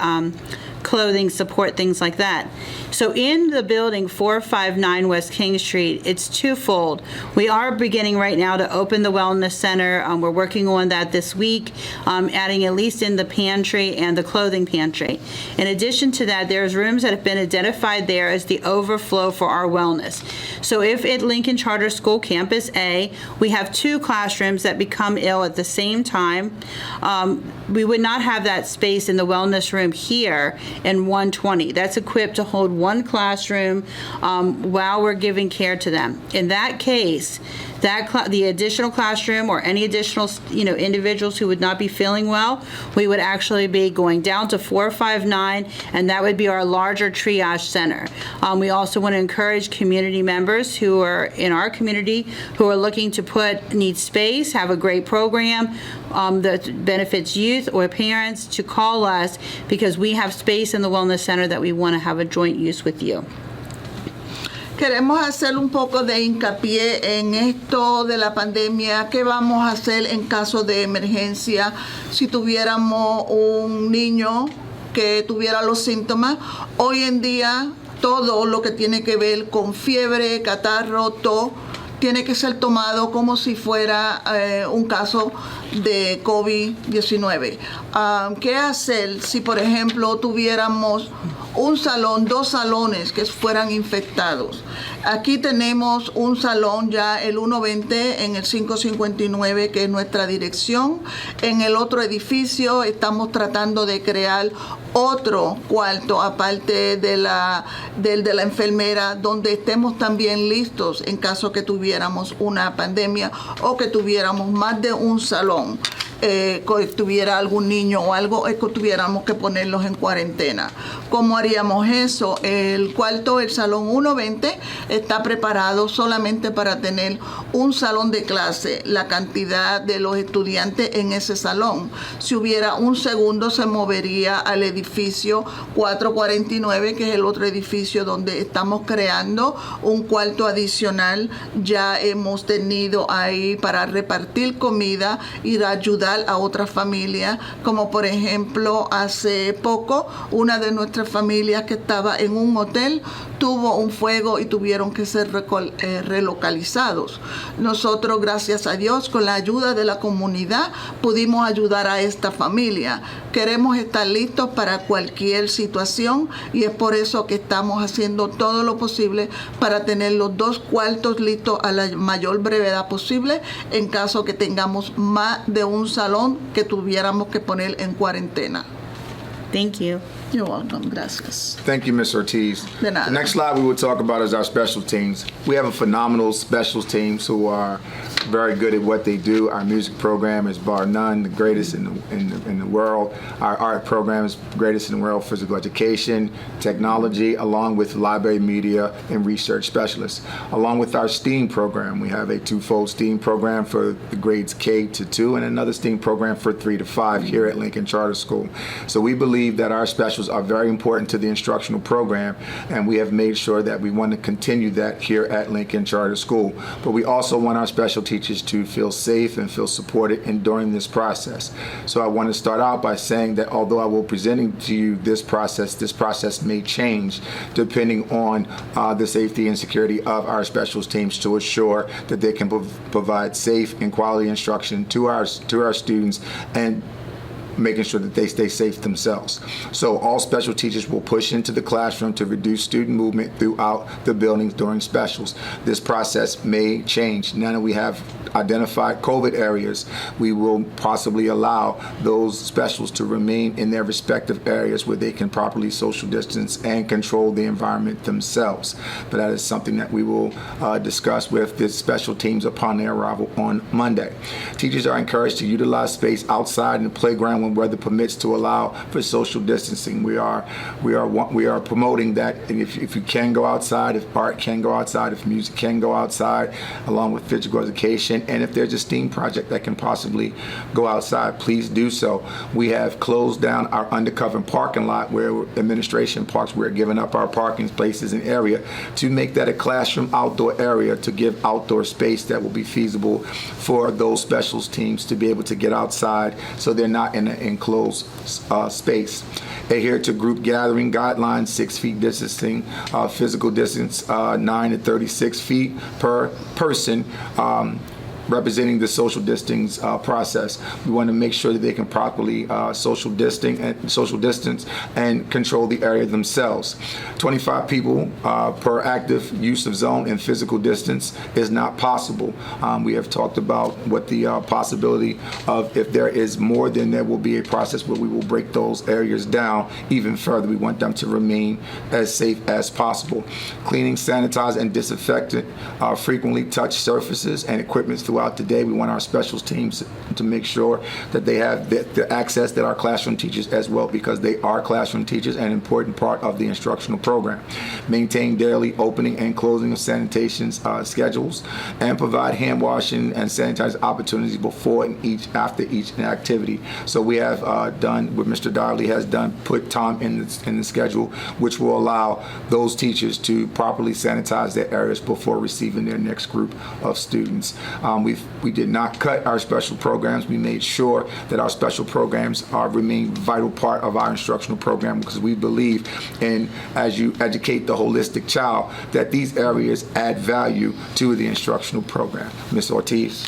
clothing, support, things like that. So in the building 459 West King Street, it's twofold. We are beginning right now to open the wellness center. We're working on that this week, adding at least in the pantry and the clothing pantry. In addition to that, there's rooms that have been identified there as the overflow for our wellness. So if at Lincoln Charter School Campus A, we have 2 classrooms that become ill at the same time, we would not have that space in the wellness room here in 120. That's equipped to hold 1 classroom while we're giving care to them. In that case, the additional classroom or any additional individuals who would not be feeling well, we would actually be going down to 459, and that would be our larger triage center. We also want to encourage community members who are in our community who are looking to need space, have a great program that benefits youth or parents to call us because we have space in the wellness center that we want to have a joint use with you. Queremos hacer un poco de hincapié en esto de la pandemia. ¿Qué vamos a hacer en caso de emergencia si tuviéramos un niño que tuviera los síntomas? Hoy en día, todo lo que tiene que ver con fiebre, catarro, tos, tiene que ser tomado como si fuera un caso de COVID-19. ¿Qué hacer si, por ejemplo, tuviéramos un salón, 2 salones que fueran infectados? Aquí tenemos un salón ya, el 120 en el 559, que es nuestra dirección. En el otro edificio estamos tratando de crear otro cuarto, aparte de la enfermera, donde estemos también listos en caso que tuviéramos una pandemia o que tuviéramos más de un salón. Que tuviera algún niño o algo, que tuviéramos que ponerlos en cuarentena. ¿Cómo haríamos eso? El cuarto, el salón 120, está preparado solamente para tener un salón de clase, la cantidad de los estudiantes en ese salón. Si hubiera un segundo, se movería al edificio 449, que es el otro edificio donde estamos creando un cuarto adicional. Ya hemos tenido ahí para repartir comida y ayudar ayudar a otras familias, como por ejemplo hace poco una de nuestras familias que estaba en un hotel tuvo un fuego y tuvieron que ser relocalizados. Nosotros, gracias a Dios, con la ayuda de la comunidad, pudimos ayudar a esta familia. Queremos estar listos para cualquier situación y es por eso que estamos haciendo todo lo posible para tener los 2 cuartos listos a la mayor brevedad posible en caso que tengamos más de un salón que tuviéramos que poner en cuarentena. Thank you. You're welcome. Gracias. Thank you, Ms. Ortiz. De nada. The next slide we will talk about is our special teams. We have a phenomenal special teams who are very good at what they do. Our music program is bar none the greatest in the world. Our art program is greatest in the world. Physical education, technology, along with library, media, and research specialists. Along with our STEAM program, we have a 2-fold STEAM program for the grades K to 2 and another STEAM program for 3 to 5 here at Lincoln Charter School. So we believe that our specials are very important to the instructional program, and we have made sure that we want to continue that here at Lincoln Charter School. But we also want our special teachers to feel safe and feel supported during this process. So I want to start out by saying that although I will be presenting to you this process may change depending on the safety and security of our specials teams to assure that they can provide safe and quality instruction to our students and making sure that they stay safe themselves. So all special teachers will push into the classroom to reduce student movement throughout the buildings during specials. This process may change. Now that we have identified COVID areas, we will possibly allow those specials to remain in their respective areas where they can properly social distance and control the environment themselves. But that is something that we will discuss with the special teams upon their arrival on Monday. Teachers are encouraged to utilize space outside in the playground when weather permits to allow for social distancing. We are promoting that, and if you can go outside, if art can go outside, if music can go outside, along with physical education, and if there's a STEAM project that can possibly go outside, please do so. We have closed down our undercover parking lot where administration parks. We're giving up our parking places and area to make that a classroom outdoor area to give outdoor space that will be feasible for those specials teams to be able to get outside so they're not in an enclosed space. Adhere to group gathering guidelines, 6 feet distancing, physical distance 9 to 36 feet per person, representing the social distancing process. We want to make sure that they can properly social distance and control the area themselves. 25 people per active use of zone and physical distance is not possible. We have talked about what the possibility of if there is more, then there will be a process where we will break those areas down even further. We want them to remain as safe as possible. Cleaning, sanitize, and disinfectant frequently touch surfaces and equipment throughout the day. We want our specials teams to make sure that they have the access that our classroom teachers as well, because they are classroom teachers and an important part of the instructional program. Maintain daily opening and closing of sanitation schedules, and provide hand washing and sanitizing opportunities before and after each activity. So we have done what Mr. Darley has done, put time in the schedule, which will allow those teachers to properly sanitize their areas before receiving their next group of students. We did not cut our special programs. We made sure that our special programs remain a vital part of our instructional program, because we believe in, as you educate the holistic child, that these areas add value to the instructional program. Ms. Ortiz.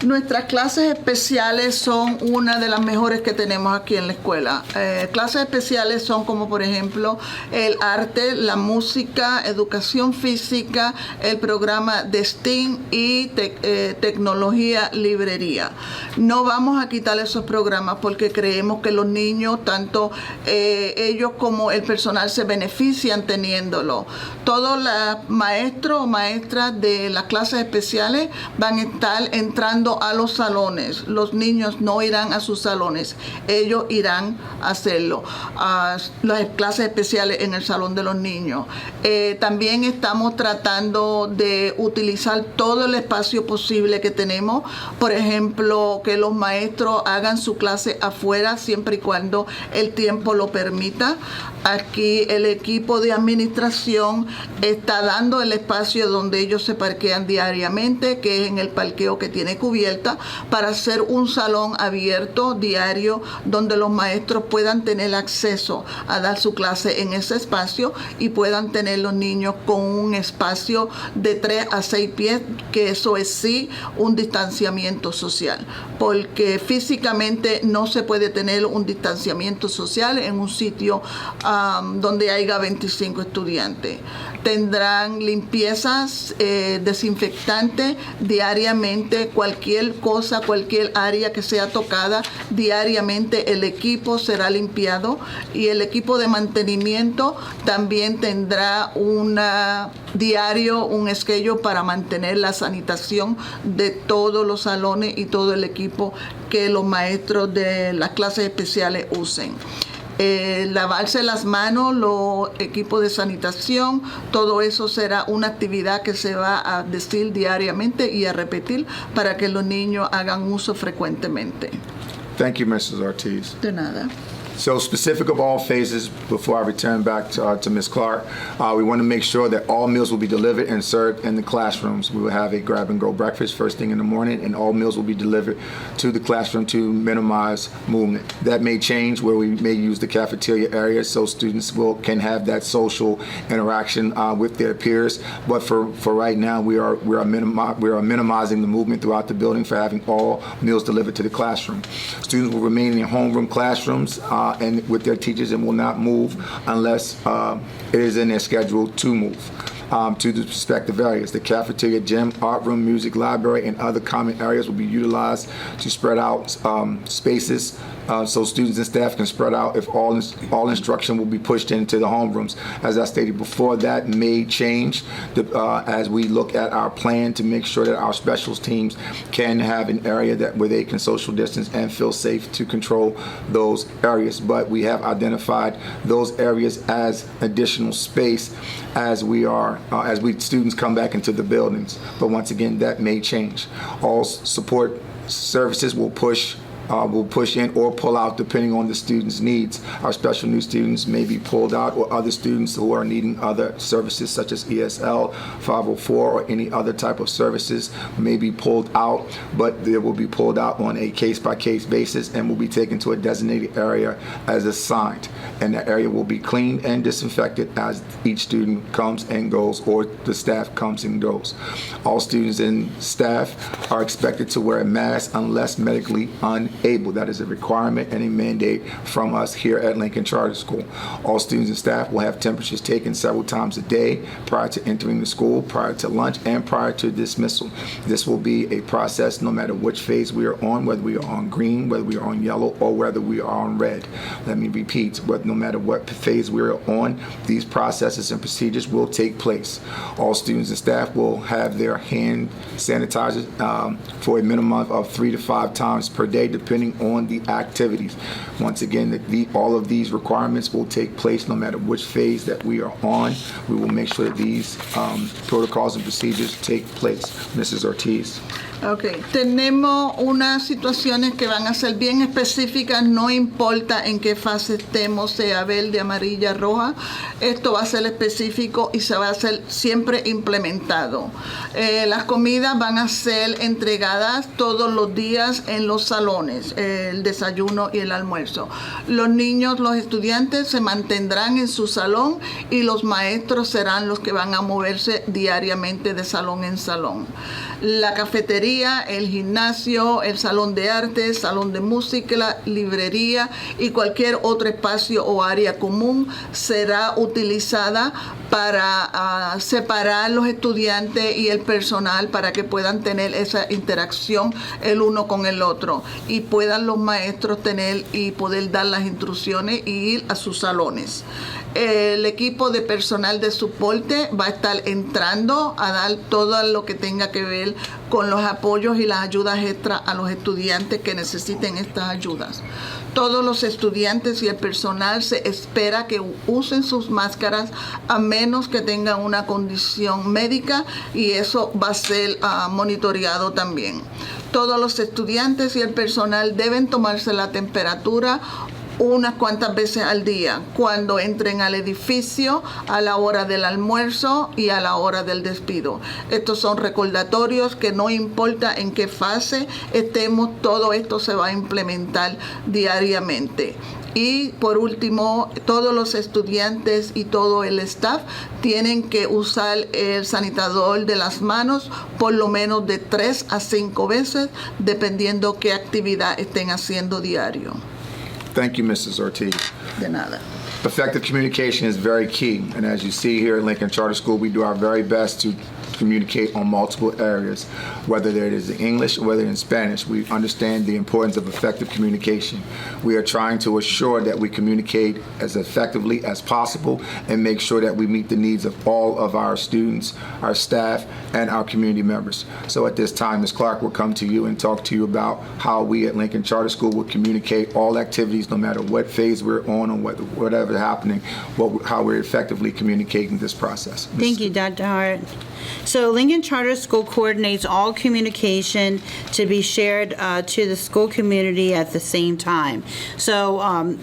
Nuestras clases especiales son una de las mejores que tenemos aquí en la escuela. Clases especiales son como por ejemplo el arte, la música, educación física, el programa de STEAM y tecnología, librería. No vamos a quitar esos programas porque creemos que los niños, tanto ellos como el personal, se benefician teniéndolo. Todos los maestros o maestras de las clases especiales van a estar entrando a los salones. Los niños no irán a sus salones, ellos irán a hacerlo, a las clases especiales en el salón de los niños. También estamos tratando de utilizar todo el espacio posible que tenemos. Por ejemplo, que los maestros hagan su clase afuera siempre y cuando el tiempo lo permita. Aquí el equipo de administración está dando el espacio donde ellos se parquean diariamente, que es en el parqueo que tiene cubierta, para hacer un salón abierto diario donde los maestros puedan tener acceso a dar su clase en ese espacio y puedan tener los niños con un espacio de 3 a 6 pies, que eso es sí un distanciamiento social, porque físicamente no se puede tener un distanciamiento social en un sitio donde haya 25 estudiantes. Tendrán limpiezas, desinfectantes diariamente, cualquier cosa, cualquier área que sea tocada diariamente, el equipo será limpiado y el equipo de mantenimiento también tendrá un schedule para mantener la sanitización de todos los salones y todo el equipo que los maestros de las clases especiales usen. Lavarse las manos, los equipos de sanitización, todo eso será una actividad que se va a decir diariamente y a repetir para que los niños hagan uso frecuentemente. Thank you, Mrs. Ortiz. De nada. So specific of all phases, before I return back to Ms. Clark, we want to make sure that all meals will be delivered and served in the classrooms. We will have a grab-and-go breakfast first thing in the morning, and all meals will be delivered to the classroom to minimize movement. That may change where we may use the cafeteria area so students can have that social interaction with their peers. But for right now, we are minimizing the movement throughout the building for having all meals delivered to the classroom. Students will remain in their homeroom classrooms and with their teachers and will not move unless it is in their schedule to move to the respective areas. The cafeteria, gym, art room, music, library, and other common areas will be utilized to spread out spaces so students and staff can spread out if all instruction will be pushed into the homerooms. As I stated before, that may change as we look at our plan to make sure that our specials teams can have an area where they can social distance and feel safe to control those areas. But we have identified those areas as additional space as students come back into the buildings. But once again, that may change. All support services will push in or pull out depending on the student's needs. Our special needs students may be pulled out, or other students who are needing other services such as ESL, 504, or any other type of services may be pulled out, but they will be pulled out on a case-by-case basis and will be taken to a designated area as assigned. And that area will be cleaned and disinfected as each student comes and goes, or the staff comes and goes. All students and staff are expected to wear a mask unless medically unable. That is a requirement and a mandate from us here at Lincoln Charter School. All students and staff will have temperatures taken several times a day prior to entering the school, prior to lunch, and prior to dismissal. This will be a process no matter which phase we are on, whether we are on green, whether we are on yellow, or whether we are on red. Let me repeat, but no matter what phase we are on, these processes and procedures will take place. All students and staff will have their hand sanitizers for a minimum of 3 to 5 times per day, depending on the activities. Once again, all of these requirements will take place no matter which phase that we are on. We will make sure that these protocols and procedures take place. Mrs. Ortiz. Ok, tenemos unas situaciones que van a ser bien específicas, no importa en qué fase estemos, sea verde, amarilla, roja, esto va a ser específico y se va a ser siempre implementado. Las comidas van a ser entregadas todos los días en los salones, el desayuno y el almuerzo. Los niños, los estudiantes se mantendrán en su salón y los maestros serán los que van a moverse diariamente de salón en salón. La cafetería, el gimnasio, el salón de arte, salón de música, la librería y cualquier otro espacio o área común será utilizada para separar los estudiantes y el personal para que puedan tener esa interacción el uno con el otro y puedan los maestros tener y poder dar las instrucciones y ir a sus salones. El equipo de personal de soporte va a estar entrando a dar todo lo que tenga que ver con los apoyos y las ayudas extras a los estudiantes que necesiten estas ayudas. Todos los estudiantes y el personal se espera que usen sus máscaras a menos que tengan una condición médica y eso va a ser monitoreado también. Todos los estudiantes y el personal deben tomarse la temperatura unas cuantas veces al día, cuando entren al edificio, a la hora del almuerzo y a la hora del despido. Estos son recordatorios que no importa en qué fase estemos, todo esto se va a implementar diariamente. Y por último, todos los estudiantes y todo el staff tienen que usar el sanitizador de las manos por lo menos de 3 a 5 veces, dependiendo qué actividad estén haciendo diario. Thank you, Mrs. Ortiz. De nada. Effective communication is very key, and as you see here at Lincoln Charter School, we do our very best to communicate on multiple areas, whether it is in English or whether in Spanish. We understand the importance of effective communication. We are trying to assure that we communicate as effectively as possible and make sure that we meet the needs of all of our students, our staff, and our community members. So at this time, Ms. Clark will come to you and talk to you about how we at Lincoln Charter School will communicate all activities, no matter what phase we're on or whatever is happening, how we're effectively communicating this process. Thank you, Dr. Hart. So Lincoln Charter School coordinates all communication to be shared to the school community at the same time. So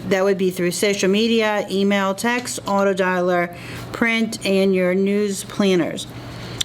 that would be through social media, email, text, auto dialer, print, and your news planners.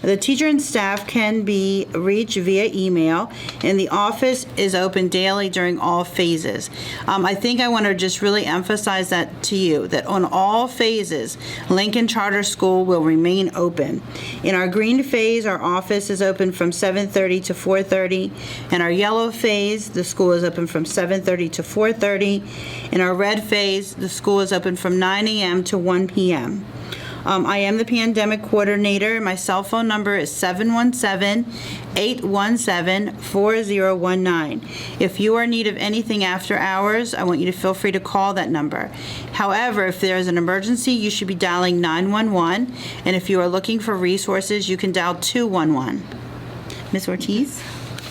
The teacher and staff can be reached via email, and the office is open daily during all phases. I think I want to just really emphasize that to you, that on all phases, Lincoln Charter School will remain open. In our green phase, our office is open from 7:30 to 4:30. In our yellow phase, the school is open from 7:30 to 4:30. In our red phase, the school is open from 9 a.m. to 1 p.m. I am the pandemic coordinator. My cell phone number is 717-817-4019. If you are in need of anything after hours, I want you to feel free to call that number. However, if there is an emergency, you should be dialing 911, and if you are looking for resources, you can dial 211. Ms. Ortiz?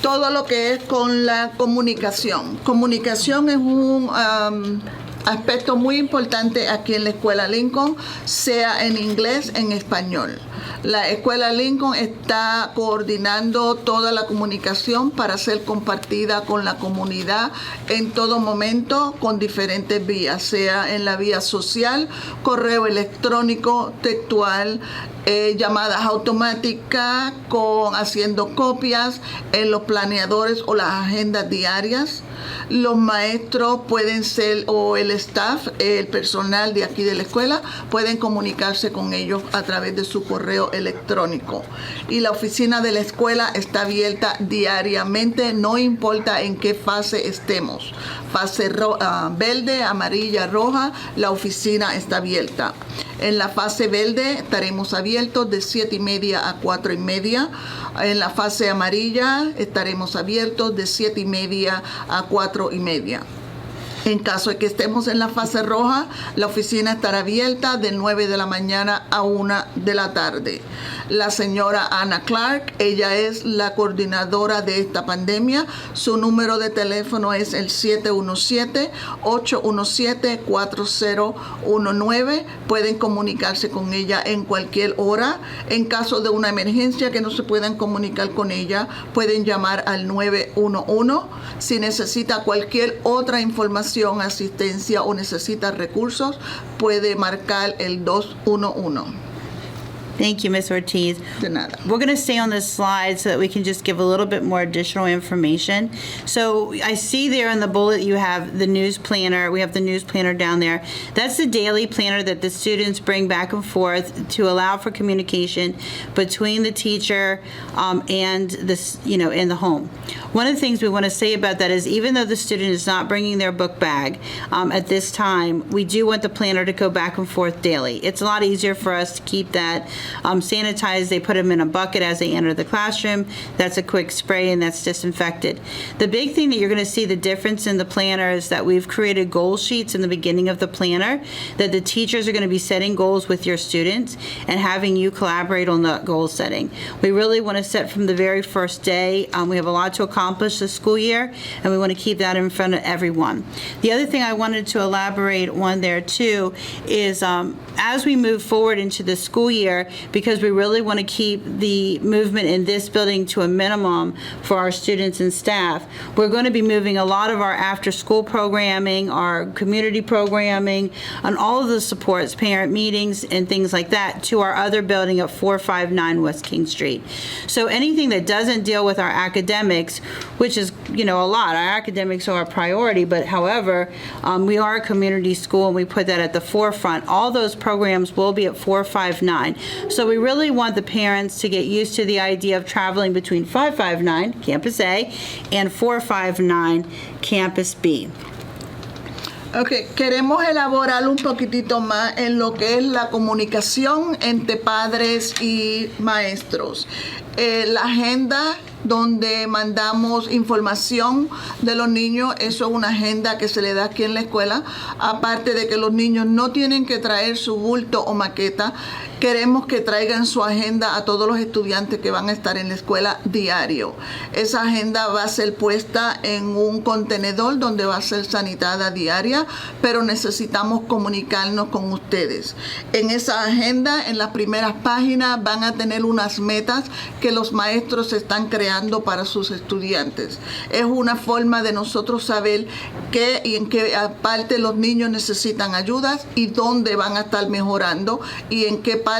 Todo lo que es con la comunicación. Comunicación es un aspecto muy importante aquí en la Escuela Lincoln, sea en inglés, en español. La Escuela Lincoln está coordinando toda la comunicación para ser compartida con la comunidad en todo momento con diferentes vías, sea en la vía social, correo electrónico, textual, llamadas automáticas, haciendo copias en los planeadores o las agendas diarias. Los maestros pueden ser, o el staff, el personal de aquí de la escuela, pueden comunicarse con ellos a través de su correo electrónico. Y la oficina de la escuela está abierta diariamente, no importa en qué fase estemos. Fase verde, amarilla, roja, la oficina está abierta. En la fase verde estaremos abiertos de 7:30 a 4:30. En la fase amarilla estaremos abiertos de 7:30 a 4:30. En caso de que estemos en la fase roja, la oficina estará abierta de 9 de la mañana a 1 de la tarde. La señora Ana Clark, ella es la coordinadora de esta pandemia. Su número de teléfono es el 717-817-4019. Pueden comunicarse con ella en cualquier hora. En caso de una emergencia que no se puedan comunicar con ella, pueden llamar al 911. Si necesita cualquier otra información, asistencia o necesita recursos, puede marcar el 211. Thank you, Ms. Ortiz. De nada. We're going to stay on this slide so that we can just give a little bit more additional information. So I see there in the bullet you have the news planner. We have the news planner down there. That's the daily planner that the students bring back and forth to allow for communication between the teacher and this, in the home. One of the things we want to say about that is even though the student is not bringing their book bag at this time, we do want the planner to go back and forth daily. It's a lot easier for us to keep that sanitized. They put them in a bucket as they enter the classroom. That's a quick spray and that's disinfected. The big thing that you're going to see the difference in the planner is that we've created goal sheets in the beginning of the planner that the teachers are going to be setting goals with your students and having you collaborate on the goal setting. We really want to set from the very first day. We have a lot to accomplish this school year and we want to keep that in front of everyone. The other thing I wanted to elaborate on there too is as we move forward into the school year, because we really want to keep the movement in this building to a minimum for our students and staff. We're going to be moving a lot of our after-school programming, our community programming, and all of the supports, parent meetings and things like that, to our other building at 459 West King Street. So anything that doesn't deal with our academics, which is, a lot, our academics are our priority, but however, we are a community school and we put that at the forefront. All those programs will be at 459. So we really want the parents to get used to the idea of traveling between 559, Campus A, and 459, Campus B. Ok, queremos elaborar un poquitito más en lo que es la comunicación entre padres y maestros. La agenda donde mandamos información de los niños, eso es una agenda que se le da aquí en la escuela, aparte de que los niños no tienen que traer su bulto o maqueta. Queremos que traigan su agenda a todos los estudiantes que van a estar en la escuela diario. Esa agenda va a ser puesta en un contenedor donde va a ser sanitada diaria, pero necesitamos comunicarnos con ustedes. En esa agenda, en las primeras páginas, van a tener unas metas que los maestros están creando para sus estudiantes. Es una forma de nosotros saber qué y en qué parte los niños necesitan ayudas y dónde van a estar mejorando y en qué parte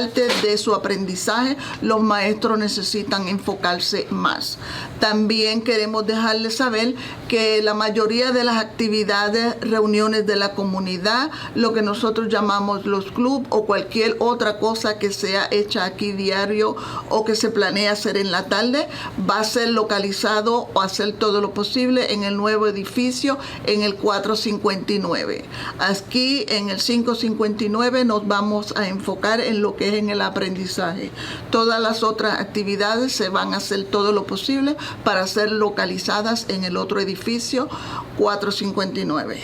de su aprendizaje los maestros necesitan enfocarse más. También queremos dejarles saber que la mayoría de las actividades, reuniones de la comunidad, lo que nosotros llamamos los clubes o cualquier otra cosa que sea hecha aquí diario o que se planea hacer en la tarde, va a ser localizado o hacer todo lo posible en el nuevo edificio en el 459. Aquí en el 559 nos vamos a enfocar en lo que es en el aprendizaje. Todas las otras actividades se van a hacer todo lo posible para ser localizadas en el otro edificio 459.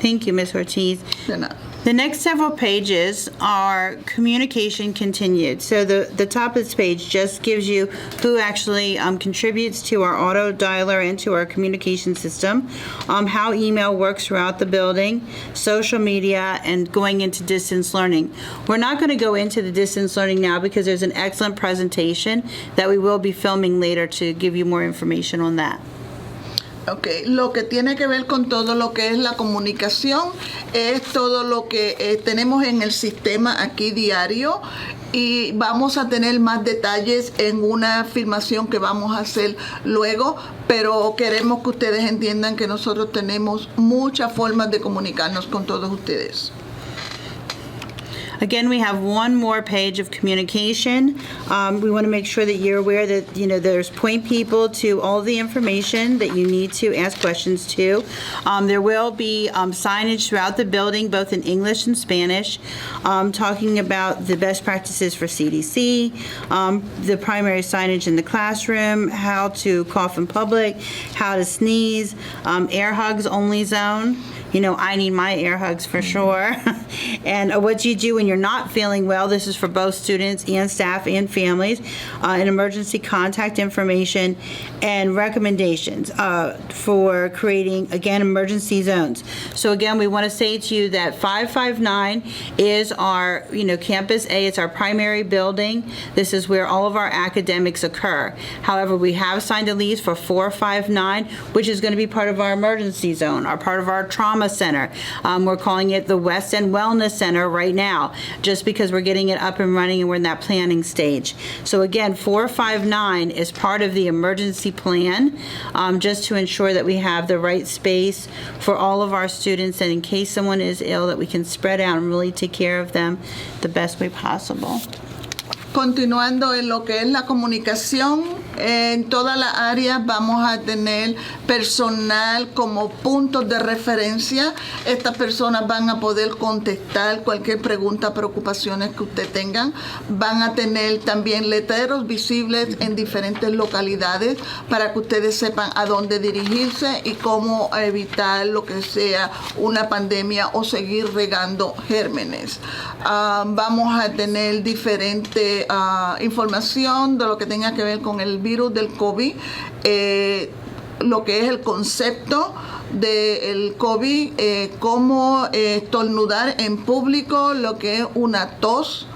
Thank you, Ms. Ortiz. De nada. The next several pages are communication continued. So the top of this page just gives you who actually contributes to our auto dialer and to our communication system, how email works throughout the building, social media, and going into distance learning. We're not going to go into the distance learning now because there's an excellent presentation that we will be filming later to give you more information on that. Okay. Lo que tiene que ver con todo lo que es la comunicación es todo lo que tenemos en el sistema aquí diario y vamos a tener más detalles en una filmación que vamos a hacer luego, pero queremos que ustedes entiendan que nosotros tenemos muchas formas de comunicarnos con todos ustedes. Again, we have one more page of communication. We want to make sure that you're aware that, there's point people to all the information that you need to ask questions to. There will be signage throughout the building, both in English and Spanish, talking about the best practices for CDC, the primary signage in the classroom, how to cough in public, how to sneeze, air hugs only zone. I need my air hugs for sure. And what you do when you're not feeling well, this is for both students and staff and families, and emergency contact information and recommendations for creating, again, emergency zones. So again, we want to say to you that 559 is our, Campus A. It's our primary building. This is where all of our academics occur. However, we have signed a lease for 459, which is going to be part of our emergency zone, part of our trauma center. We're calling it the West End Wellness Center right now, just because we're getting it up and running and we're in that planning stage. So again, 459 is part of the emergency plan, just to ensure that we have the right space for all of our students, and in case someone is ill, that we can spread out and really take care of them the best way possible. Continuando en lo que es la comunicación, en todas las áreas vamos a tener personal como puntos de referencia. Estas personas van a poder contestar cualquier pregunta, preocupaciones que usted tengan. Van a tener también letreros visibles en diferentes localidades para que ustedes sepan a dónde dirigirse y cómo evitar lo que sea una pandemia o seguir regando gérmenes. Vamos a tener diferente información de lo que tenga que ver con el virus del COVID, lo que es el concepto del COVID, cómo estornudar en público, lo que es una tos,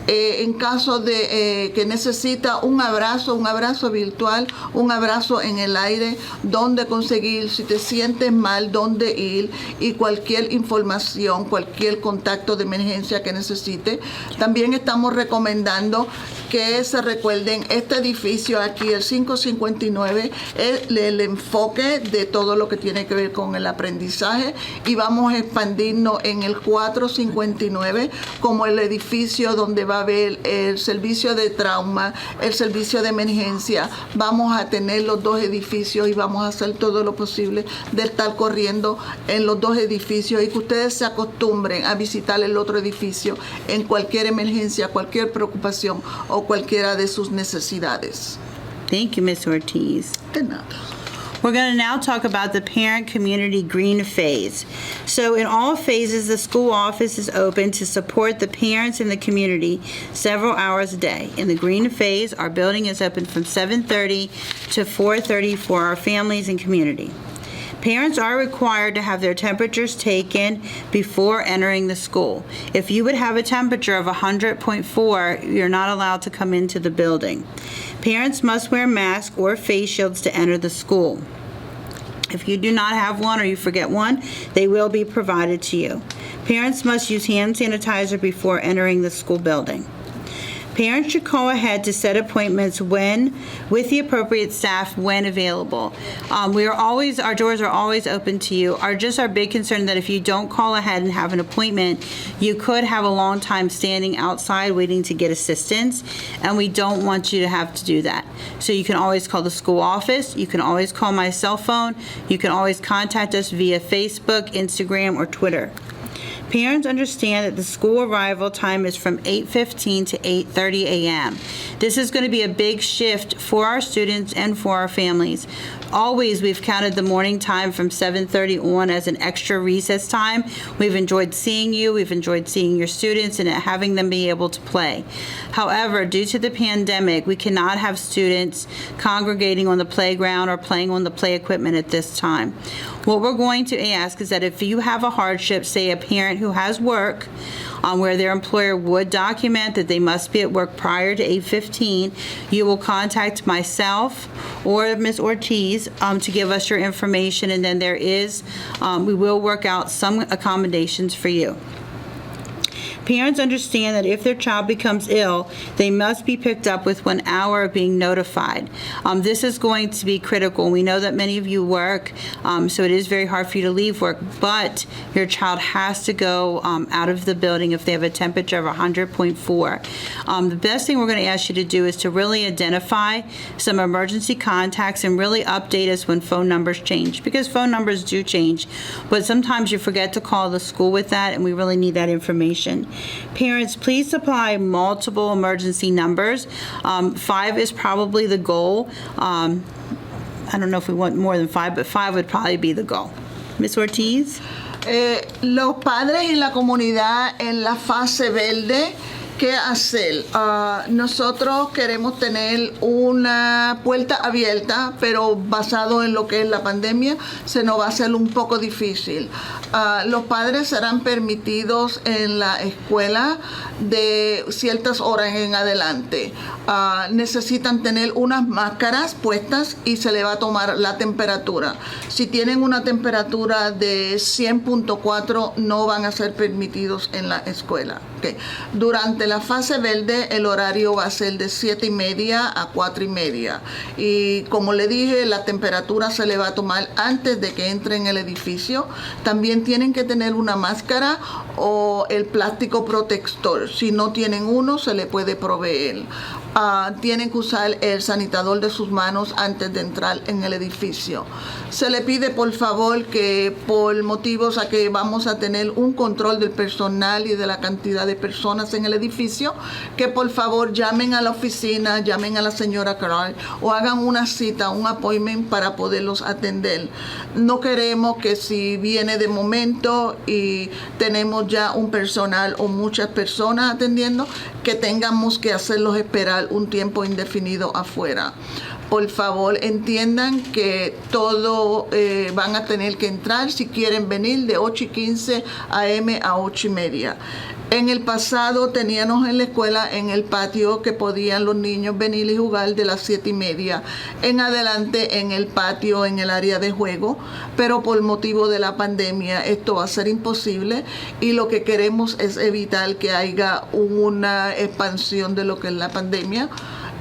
en caso de que necesita un abrazo virtual, un abrazo en el aire, dónde conseguir, si te sientes mal, dónde ir y cualquier información, cualquier contacto de emergencia que necesite. También estamos recomendando que se recuerden este edificio aquí, el 559, el enfoque de todo lo que tiene que ver con el aprendizaje, y vamos a expandirnos en el 459 como el edificio donde va a haber el servicio de trauma, el servicio de emergencia. Vamos a tener los dos edificios y vamos a hacer todo lo posible de estar corriendo en los dos edificios y que ustedes se acostumbren a visitar el otro edificio en cualquier emergencia, cualquier preocupación o cualquiera de sus necesidades. Thank you, Ms. Ortiz. De nada. We're going to now talk about the parent community green phase. So in all phases, the school office is open to support the parents in the community several hours a day. In the green phase, our building is open from 7:30 to 4:30 for our families and community. Parents are required to have their temperatures taken before entering the school. If you would have a temperature of 100.4, you're not allowed to come into the building. Parents must wear masks or face shields to enter the school. If you do not have one or you forget one, they will be provided to you. Parents must use hand sanitizer before entering the school building. Parents should call ahead to set appointments with the appropriate staff when available. Our doors are always open to you. Our big concern that if you don't call ahead and have an appointment, you could have a long time standing outside waiting to get assistance, and we don't want you to have to do that. So you can always call the school office. You can always call my cell phone. You can always contact us via Facebook, Instagram, or Twitter. Parents understand that the school arrival time is from 8:15 to 8:30 a.m. This is going to be a big shift for our students and for our families. Always, we've counted the morning time from 7:30 on as an extra recess time. We've enjoyed seeing you. We've enjoyed seeing your students and having them be able to play. However, due to the pandemic, we cannot have students congregating on the playground or playing on the play equipment at this time. What we're going to ask is that if you have a hardship, say a parent who has work, where their employer would document that they must be at work prior to 8:15, you will contact myself or Ms. Ortiz to give us your information, and then we will work out some accommodations for you. Parents understand that if their child becomes ill, they must be picked up with 1 hour of being notified. This is going to be critical. We know that many of you work, so it is very hard for you to leave work, but your child has to go out of the building if they have a temperature of 100.4. The best thing we're going to ask you to do is to really identify some emergency contacts and really update us when phone numbers change, because phone numbers do change, but sometimes you forget to call the school with that, and we really need that information. Parents, please supply multiple emergency numbers. 5 is probably the goal. I don't know if we want more than 5, but 5 would probably be the goal. Ms. Ortiz? Los padres y la comunidad en la fase verde, ¿qué hacer? Nosotros queremos tener una puerta abierta, pero basado en lo que es la pandemia, se nos va a hacer un poco difícil. Los padres serán permitidos en la escuela de ciertas horas en adelante. Necesitan tener unas máscaras puestas y se le va a tomar la temperatura. Si tienen una temperatura de 100.4, no van a ser permitidos en la escuela. Okay. Durante la fase verde, el horario va a ser de 7:30 a 4:30. Y como le dije, la temperatura se le va a tomar antes de que entre en el edificio. También tienen que tener una máscara o el plástico protector. Si no tienen uno, se le puede proveer. Tienen que usar el sanitador de sus manos antes de entrar en el edificio. Se le pide por favor que por motivos a que vamos a tener un control del personal y de la cantidad de personas en el edificio, que por favor llamen a la oficina, llamen a la señora Carl o hagan una cita, un appointment para poderlos atender. No queremos que si viene de momento y tenemos ya un personal o muchas personas atendiendo, que tengamos que hacerlos esperar un tiempo indefinido afuera. Por favor, entiendan que todo van a tener que entrar si quieren venir de 8:15 a.m. a 8:30. En el pasado teníamos en la escuela, en el patio, que podían los niños venir y jugar de las 7:30 en adelante en el patio, en el área de juego, pero por motivo de la pandemia esto va a ser imposible y lo que queremos es evitar que haya una expansión de lo que es la pandemia.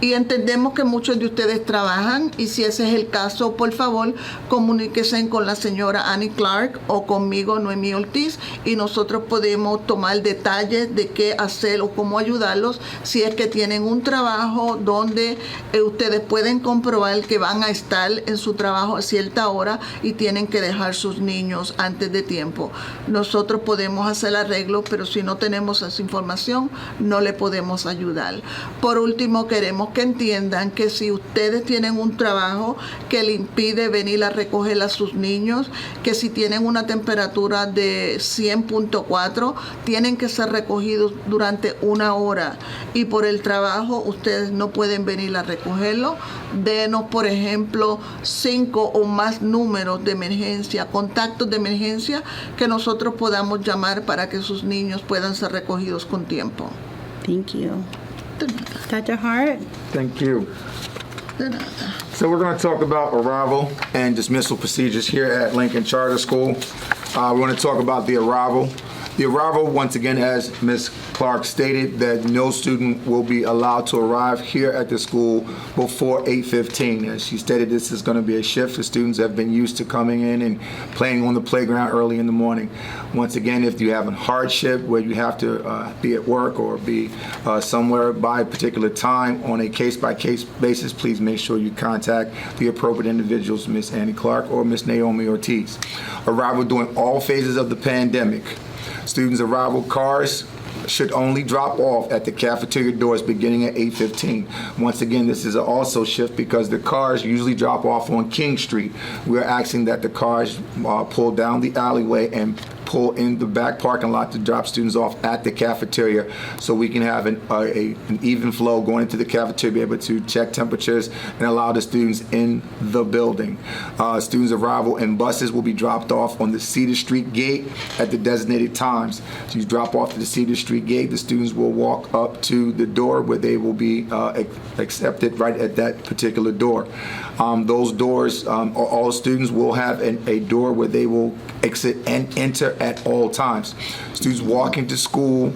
Y entendemos que muchos de ustedes trabajan y si ese es el caso, por favor, comuníquense con la señora Annie Clark o conmigo, Noemí Ortiz, y nosotros podemos tomar detalles de qué hacer o cómo ayudarlos si es que tienen un trabajo donde ustedes pueden comprobar que van a estar en su trabajo a cierta hora y tienen que dejar sus niños antes de tiempo. Nosotros podemos hacer arreglos, pero si no tenemos esa información, no le podemos ayudar. Por último, queremos que entiendan que si ustedes tienen un trabajo que le impide venir a recoger a sus niños, que si tienen una temperatura de 100.4, tienen que ser recogidos durante 1 hora y por el trabajo ustedes no pueden venir a recogerlo. Denos, por ejemplo, 5 o más números de emergencia, contactos de emergencia que nosotros podamos llamar para que sus niños puedan ser recogidos con tiempo. Thank you. Dr. Hart? Thank you. De nada. So we're going to talk about arrival and dismissal procedures here at Lincoln Charter School. We're going to talk about the arrival. The arrival, once again, as Ms. Clark stated, that no student will be allowed to arrive here at the school before 8:15. As she stated, this is going to be a shift. The students have been used to coming in and playing on the playground early in the morning. Once again, if you have a hardship where you have to be at work or be somewhere by a particular time on a case-by-case basis, please make sure you contact the appropriate individuals, Ms. Annie Clark or Ms. Naomi Ortiz. Arrival during all phases of the pandemic. Students' arrival cars should only drop off at the cafeteria doors beginning at 8:15. Once again, this is also shift because the cars usually drop off on King Street. We're asking that the cars pull down the alleyway and pull in the back parking lot to drop students off at the cafeteria so we can have an even flow going into the cafeteria, be able to check temperatures and allow the students in the building. Students' arrival and buses will be dropped off on the Cedar Street gate at the designated times. So you drop off to the Cedar Street gate, the students will walk up to the door where they will be accepted right at that particular door. Those doors, all students will have a door where they will exit and enter at all times. Students walking to school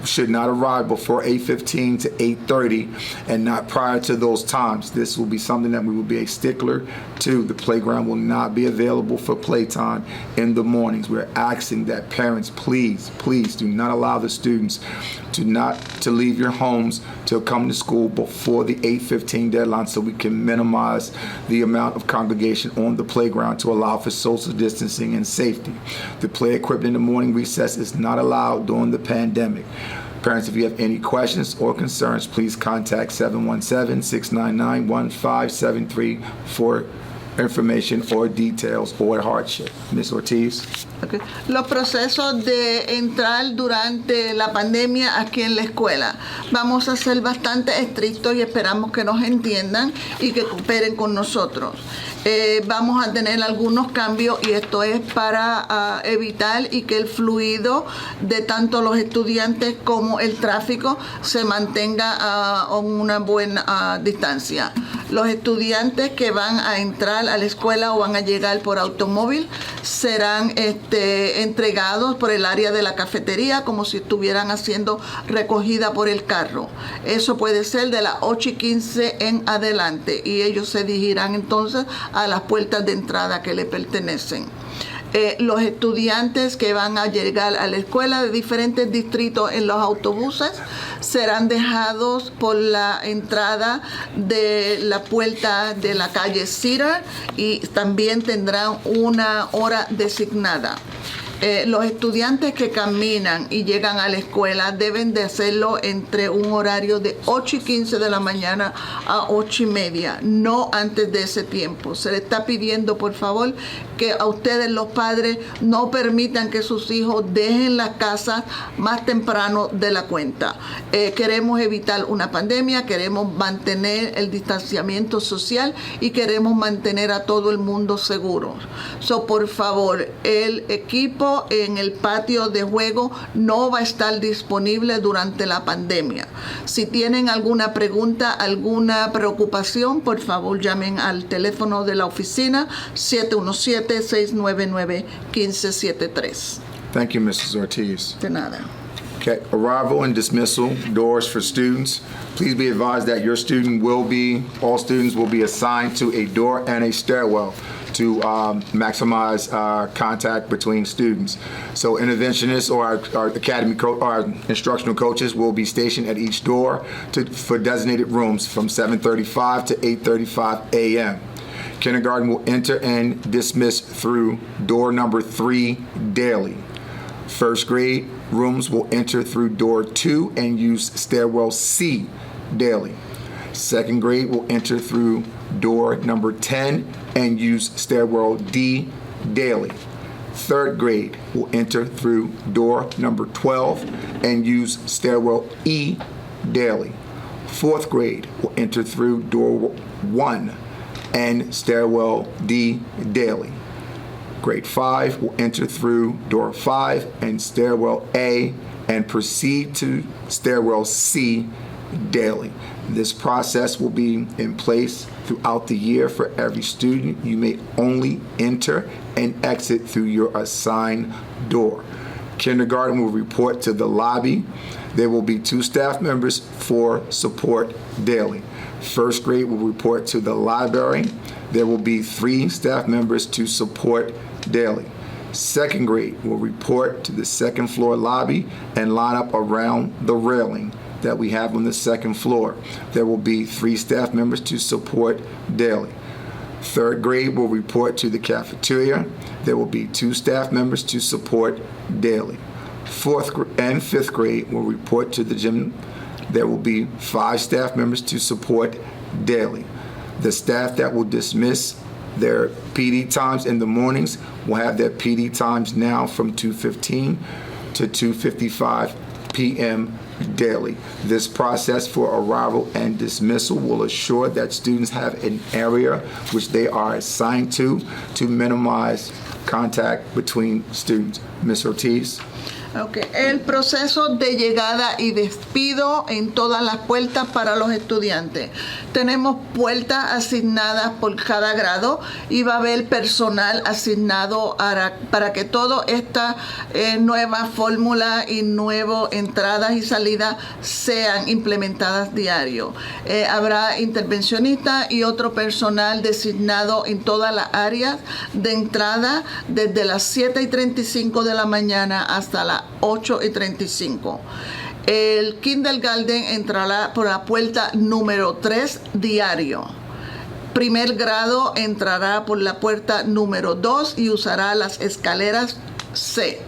should not arrive before 8:15 to 8:30 and not prior to those times. This will be something that we will be a stickler to. The playground will not be available for playtime in the mornings. We're asking that parents, please do not allow the students to leave your homes to come to school before the 8:15 deadline so we can minimize the amount of congregation on the playground to allow for social distancing and safety. The play equipment in the morning recess is not allowed during the pandemic. Parents, if you have any questions or concerns, please contact 717-699-1573 for information or details or hardship. Ms. Ortiz. Okay. Los procesos de entrar durante la pandemia aquí en la escuela. Vamos a ser bastante estrictos y esperamos que nos entiendan y que cooperen con nosotros. Vamos a tener algunos cambios y esto es para evitar y que el fluido de tanto los estudiantes como el tráfico se mantenga a una buena distancia. Los estudiantes que van a entrar a la escuela o van a llegar por automóvil serán entregados por el área de la cafetería como si estuvieran haciendo recogida por el carro. Eso puede ser de las 8:15 en adelante y ellos se dirigirán entonces a las puertas de entrada que le pertenecen. Los estudiantes que van a llegar a la escuela de diferentes distritos en los autobuses serán dejados por la entrada de la puerta de la calle Cedar y también tendrán una hora designada. Los estudiantes que caminan y llegan a la escuela deben de hacerlo entre un horario de 8:15 de la mañana a 8:30, no antes de ese tiempo. Se le está pidiendo, por favor, que a ustedes los padres no permitan que sus hijos dejen las casas más temprano de la cuenta. Queremos evitar una pandemia, queremos mantener el distanciamiento social y queremos mantener a todo el mundo seguro. Por favor, el equipo juego en el patio de juego no va a estar disponible durante la pandemia. Si tienen alguna pregunta, alguna preocupación, por favor llamen al teléfono de la oficina 717-699-1573. Thank you, Mrs. Ortiz. De nada. Okay, arrival and dismissal doors for students. Please be advised that all students will be assigned to a door and a stairwell to maximize contact between students. So interventionists or our academy our instructional coaches will be stationed at each door for designated rooms from 7:35 to 8:35 a.m. Kindergarten will enter and dismiss through door number 3 daily. First grade rooms will enter through door 2 and use stairwell C daily. Second grade will enter through door number 10 and use stairwell D daily. Third grade will enter through door number 12 and use stairwell E daily. Fourth grade will enter through door 1 and stairwell D daily. Grade 5 will enter through door 5 and stairwell A and proceed to stairwell C daily. This process will be in place throughout the year for every student. You may only enter and exit through your assigned door. Kindergarten will report to the lobby. There will be 2 staff members for support daily. First grade will report to the library. There will be 3 staff members to support daily. Second grade will report to the second floor lobby and line up around the railing that we have on the second floor. There will be 3 staff members to support daily. Third grade will report to the cafeteria. There will be 2 staff members to support daily. Fourth and fifth grade will report to the gym. There will be 5 staff members to support daily. The staff that will dismiss their PD times in the mornings will have their PD times now from 2:15 to 2:55 p.m. daily. This process for arrival and dismissal will assure that students have an area which they are assigned to minimize contact between students. Ms. Ortiz. Okay. El proceso de llegada y despido en todas las puertas para los estudiantes. Tenemos puertas asignadas por cada grado y va a haber personal asignado para que toda esta nueva fórmula y nuevas entradas y salidas sean implementadas diario. Habrá intervencionistas y otro personal designado en todas las áreas de entrada desde las 7:35 de la mañana hasta las 8:35. El kindergarten entrará por la puerta número 3 diario. Primer grado entrará por la puerta número 2 y usará las escaleras C.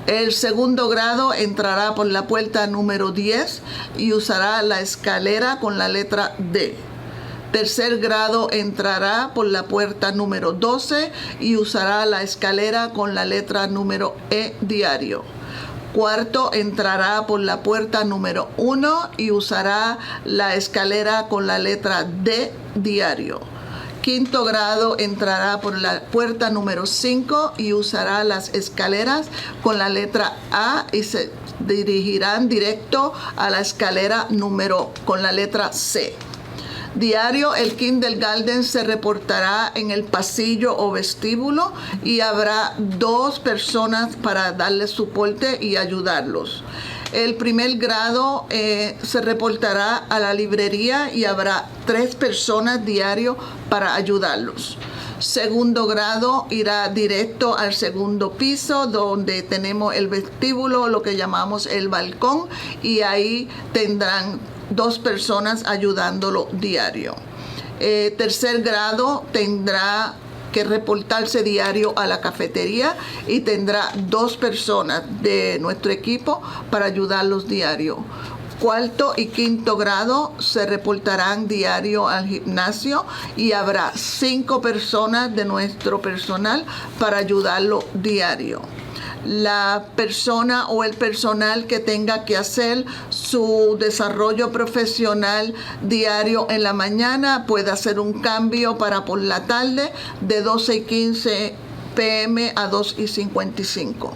El segundo grado entrará por la puerta número 10 y usará la escalera con la letra D. Tercer grado entrará por la puerta número 12 y usará la escalera con la letra número E diario. Cuarto entrará por la puerta número 1 y usará la escalera con la letra D diario. Quinto grado entrará por la puerta número 5 y usará las escaleras con la letra A y se dirigirán directo a la escalera con la letra C. Diario, el kindergarten se reportará en el pasillo o vestíbulo y habrá 2 personas para darles soporte y ayudarlos. El primer grado se reportará a la librería y habrá 3 personas diario para ayudarlos. Segundo grado irá directo al segundo piso donde tenemos el vestíbulo, lo que llamamos el balcón, y ahí tendrán 2 personas ayudándolo diario. Tercer grado tendrá que reportarse diario a la cafetería y tendrá 2 personas de nuestro equipo para ayudarlos diario. Cuarto y quinto grado se reportarán diario al gimnasio y habrá 5 personas de nuestro personal para ayudarlo diario. La persona o el personal que tenga que hacer su desarrollo profesional diario en la mañana puede hacer un cambio para por la tarde de 12:15 p.m. a 2:55.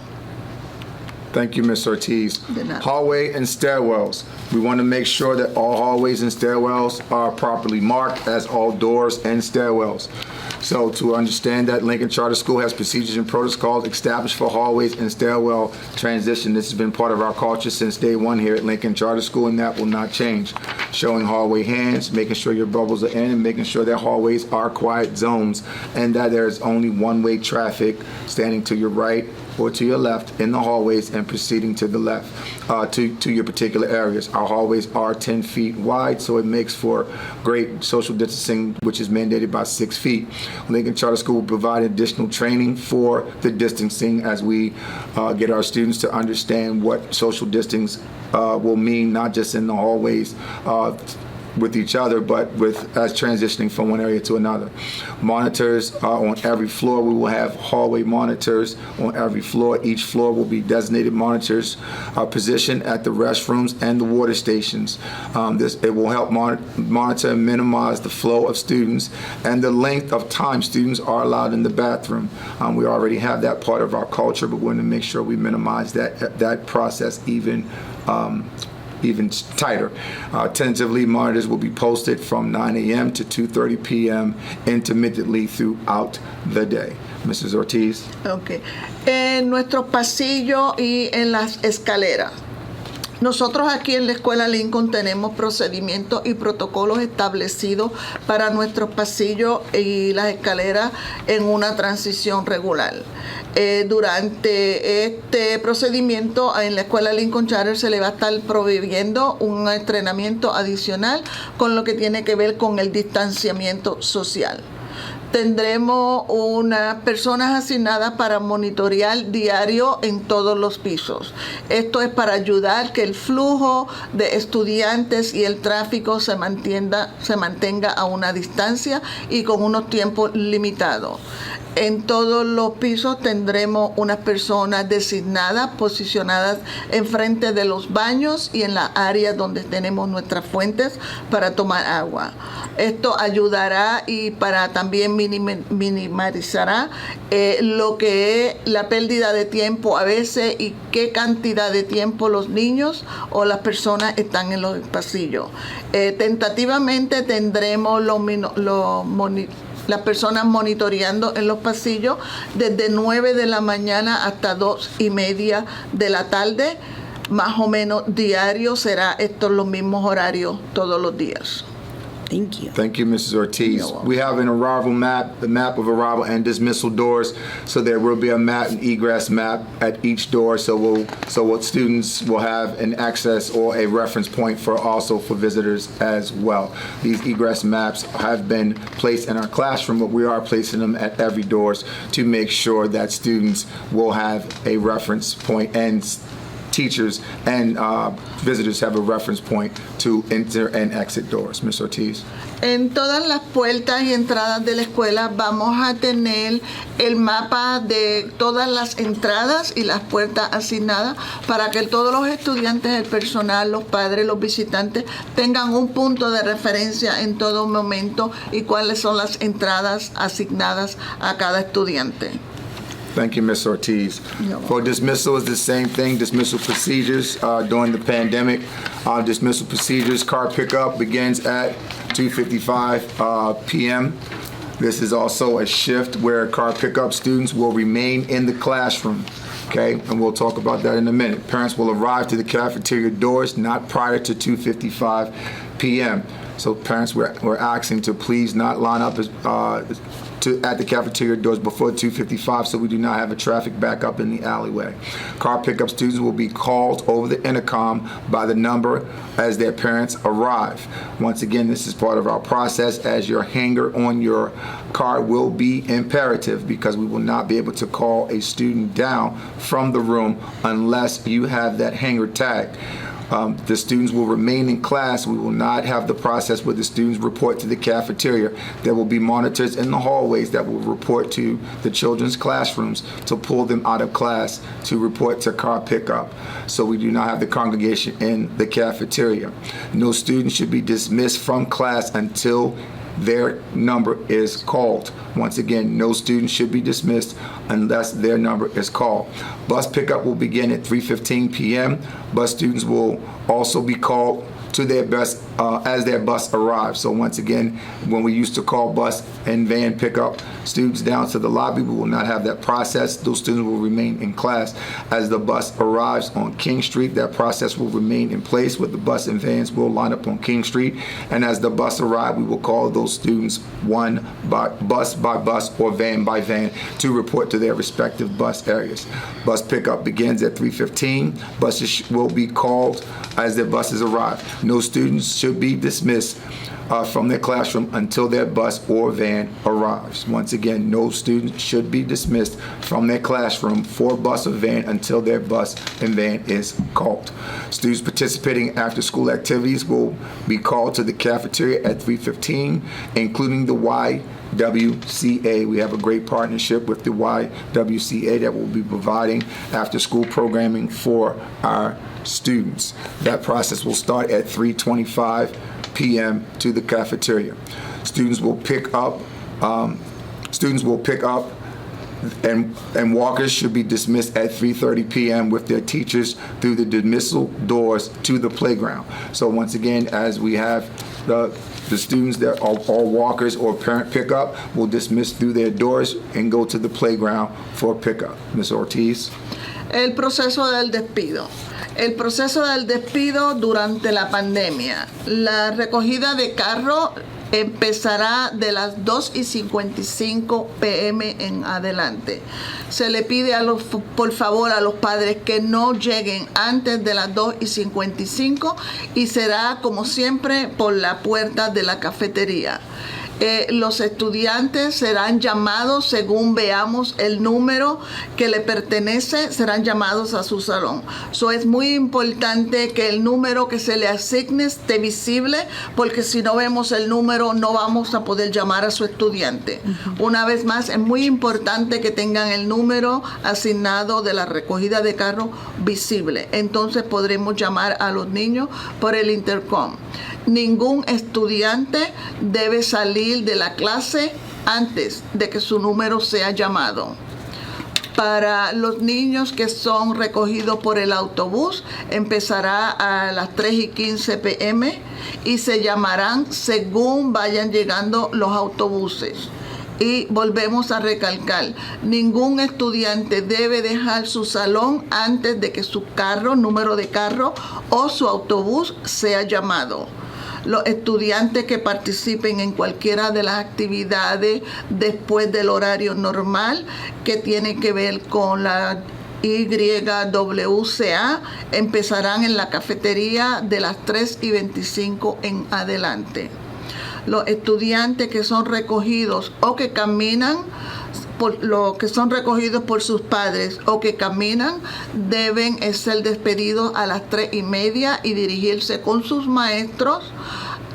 Thank you, Ms. Ortiz. De nada. Hallway and stairwells. We want to make sure that all hallways and stairwells are properly marked as all doors and stairwells. So to understand that Lincoln Charter School has procedures and protocols established for hallways and stairwell transition. This has been part of our culture since day one here at Lincoln Charter School, and that will not change. Showing hallway hands, making sure your bubbles are in, and making sure that hallways are quiet zones, and that there's only one-way traffic standing to your right or to your left in the hallways and proceeding to the left to your particular areas. Our hallways are 10 feet wide, so it makes for great social distancing, which is mandated by 6 feet. Lincoln Charter School will provide additional training for the distancing as we get our students to understand what social distance will mean, not just in the hallways with each other, but as transitioning from one area to another. Monitors on every floor. We will have hallway monitors on every floor. Each floor will be designated monitors positioned at the restrooms and the water stations. It will help monitor and minimize the flow of students and the length of time students are allowed in the bathroom. We already have that part of our culture, but we want to make sure we minimize that process even tighter. Tentatively, monitors will be posted from 9 a.m. to 2:30 p.m. intermittently throughout the day. Mrs. Ortiz. Okay. En nuestros pasillos y en las escaleras. Nosotros aquí en la Escuela Lincoln tenemos procedimientos y protocolos establecidos para nuestros pasillos y las escaleras en una transición regular. Durante este procedimiento en la Escuela Lincoln Charter se le va a estar proveyendo un entrenamiento adicional con lo que tiene que ver con el distanciamiento social. Tendremos unas personas asignadas para monitorear diario en todos los pisos. Esto es para ayudar que el flujo de estudiantes y el tráfico se mantenga a una distancia y con unos tiempos limitados. En todos los pisos tendremos unas personas designadas, posicionadas enfrente de los baños y en las áreas donde tenemos nuestras fuentes para tomar agua. Esto ayudará y para también minimizará lo que es la pérdida de tiempo a veces y qué cantidad de tiempo los niños o las personas están en los pasillos. Tentativamente tendremos las personas monitoreando en los pasillos desde 9 de la mañana hasta 2:30 de la tarde, más o menos diario. Será estos los mismos horarios todos los días. Thank you. Thank you, Mrs. Ortiz. We have an arrival map, the map of arrival and dismissal doors. So there will be a map, an egress map at each door. So what students will have an access or a reference point for visitors as well. These egress maps have been placed in our classroom, but we are placing them at every doors to make sure that students will have a reference point and teachers and visitors have a reference point to enter and exit doors. Ms. Ortiz. En todas las puertas y entradas de la escuela vamos a tener el mapa de todas las entradas y las puertas asignadas para que todos los estudiantes, el personal, los padres, los visitantes tengan un punto de referencia en todo momento y cuáles son las entradas asignadas a cada estudiante. Thank you, Ms. Ortiz. For dismissal, is the same thing. Dismissal procedures during the pandemic. Dismissal procedures, car pickup begins at 2:55 p.m. This is also a shift where car pickup students will remain in the classroom. Okay, and we'll talk about that in a minute. Parents will arrive to the cafeteria doors not prior to 2:55 p.m. So parents, we're asking to please not line up at the cafeteria doors before 2:55 so we do not have a traffic backup in the alleyway. Car pickup students will be called over the intercom by the number as their parents arrive. Once again, this is part of our process, as your hanger on your car will be imperative because we will not be able to call a student down from the room unless you have that hanger tag. The students will remain in class. We will not have the process where the students report to the cafeteria. There will be monitors in the hallways that will report to the children's classrooms to pull them out of class to report to car pickup. So we do not have the congregation in the cafeteria. No student should be dismissed from class until their number is called. Once again, no student should be dismissed unless their number is called. Bus pickup will begin at 3:15 p.m. Bus students will also be called to their bus as their bus arrives. So once again, when we used to call bus and van pickup students down to the lobby, we will not have that process. Those students will remain in class. As the bus arrives on King Street, that process will remain in place where the bus and vans will line up on King Street. And as the bus arrives, we will call those students one by bus or van by van to report to their respective bus areas. Bus pickup begins at 3:15. Buses will be called as their buses arrive. No students should be dismissed from their classroom until their bus or van arrives. Once again, no student should be dismissed from their classroom for bus or van until their bus and van is called. Students participating in after-school activities will be called to the cafeteria at 3:15, including the YWCA. We have a great partnership with the YWCA that will be providing after-school programming for our students. That process will start at 3:25 p.m. to the cafeteria. Students will pick up and walkers should be dismissed at 3:30 p.m. with their teachers through the dismissal doors to the playground. So once again, as we have the students that are all walkers or parent pickup will dismiss through their doors and go to the playground for pickup. Ms. Ortiz. El proceso del despido. El proceso del despido durante la pandemia. La recogida de carro empezará de las 2:55 p.m. en adelante. Se le pide por favor a los padres que no lleguen antes de las 2:55 y será como siempre por la puerta de la cafetería. Los estudiantes serán llamados según veamos el número que le pertenece, serán llamados a su salón. Es muy importante que el número que se le asigne esté visible, porque si no vemos el número no vamos a poder llamar a su estudiante. Una vez más, es muy importante que tengan el número asignado de la recogida de carro visible. Entonces podremos llamar a los niños por el intercom. Ningún estudiante debe salir de la clase antes de que su número sea llamado. Para los niños que son recogidos por el autobús, empezará a las 3:15 p.m. y se llamarán según vayan llegando los autobuses. Y volvemos a recalcar, ningún estudiante debe dejar su salón antes de que su carro, número de carro o su autobús sea llamado. Los estudiantes que participen en cualquiera de las actividades después del horario normal que tiene que ver con la YWCA empezarán en la cafetería de las 3:25 en adelante. Los estudiantes que son recogidos o que caminan por sus padres o que caminan deben ser despedidos a las 3:30 y dirigirse con sus maestros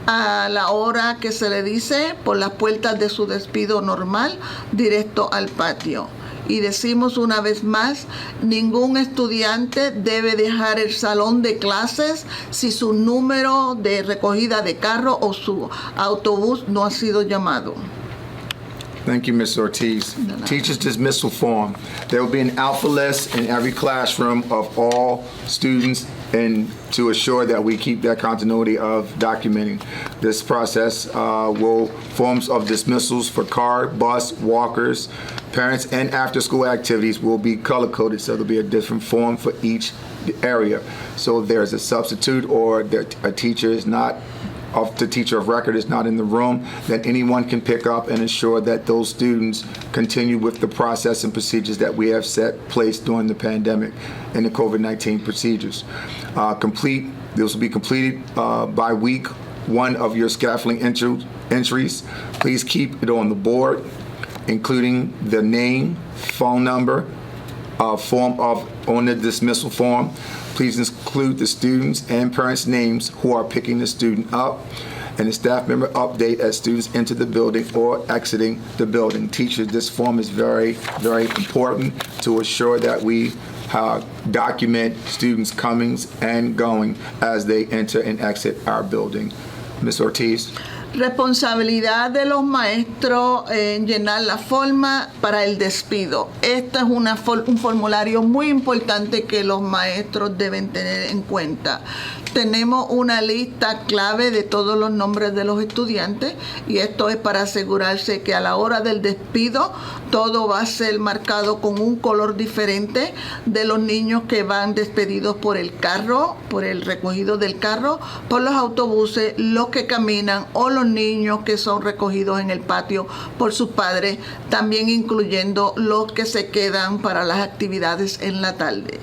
a la hora que se le dice por las puertas de su despido normal directo al patio. Y decimos una vez más, ningún estudiante debe dejar el salón de clases si su número de recogida de carro o su autobús no ha sido llamado. Thank you, Ms. Ortiz. Teachers dismissal form. There will be an alpha list in every classroom of all students and to assure that we keep that continuity of documenting this process. Forms of dismissals for car, bus, walkers, parents, and after-school activities will be color-coded, so there'll be a different form for each area. So if there's a substitute or a teacher is not of the teacher of record is not in the room, that anyone can pick up and ensure that those students continue with the process and procedures that we have set place during the pandemic and the COVID-19 procedures. This will be completed by week 1 of your scaffolding entries. Please keep it on the board, including the name, phone number, on the dismissal form. Please include the students and parents' names who are picking the student up, and the staff member update as students enter the building or exiting the building. Teachers, this form is very, very important to assure that we document students' comings and going as they enter and exit our building. Ms. Ortiz. Responsabilidad de los maestros en llenar la forma para el despido. Este es un formulario muy importante que los maestros deben tener en cuenta. Tenemos una lista clave de todos los nombres de los estudiantes y esto es para asegurarse que a la hora del despido todo va a ser marcado con un color diferente de los niños que van despedidos por el carro, por el recogido del carro, por los autobuses, los que caminan o los niños que son recogidos en el patio por sus padres, también incluyendo los que se quedan para las actividades en la tarde.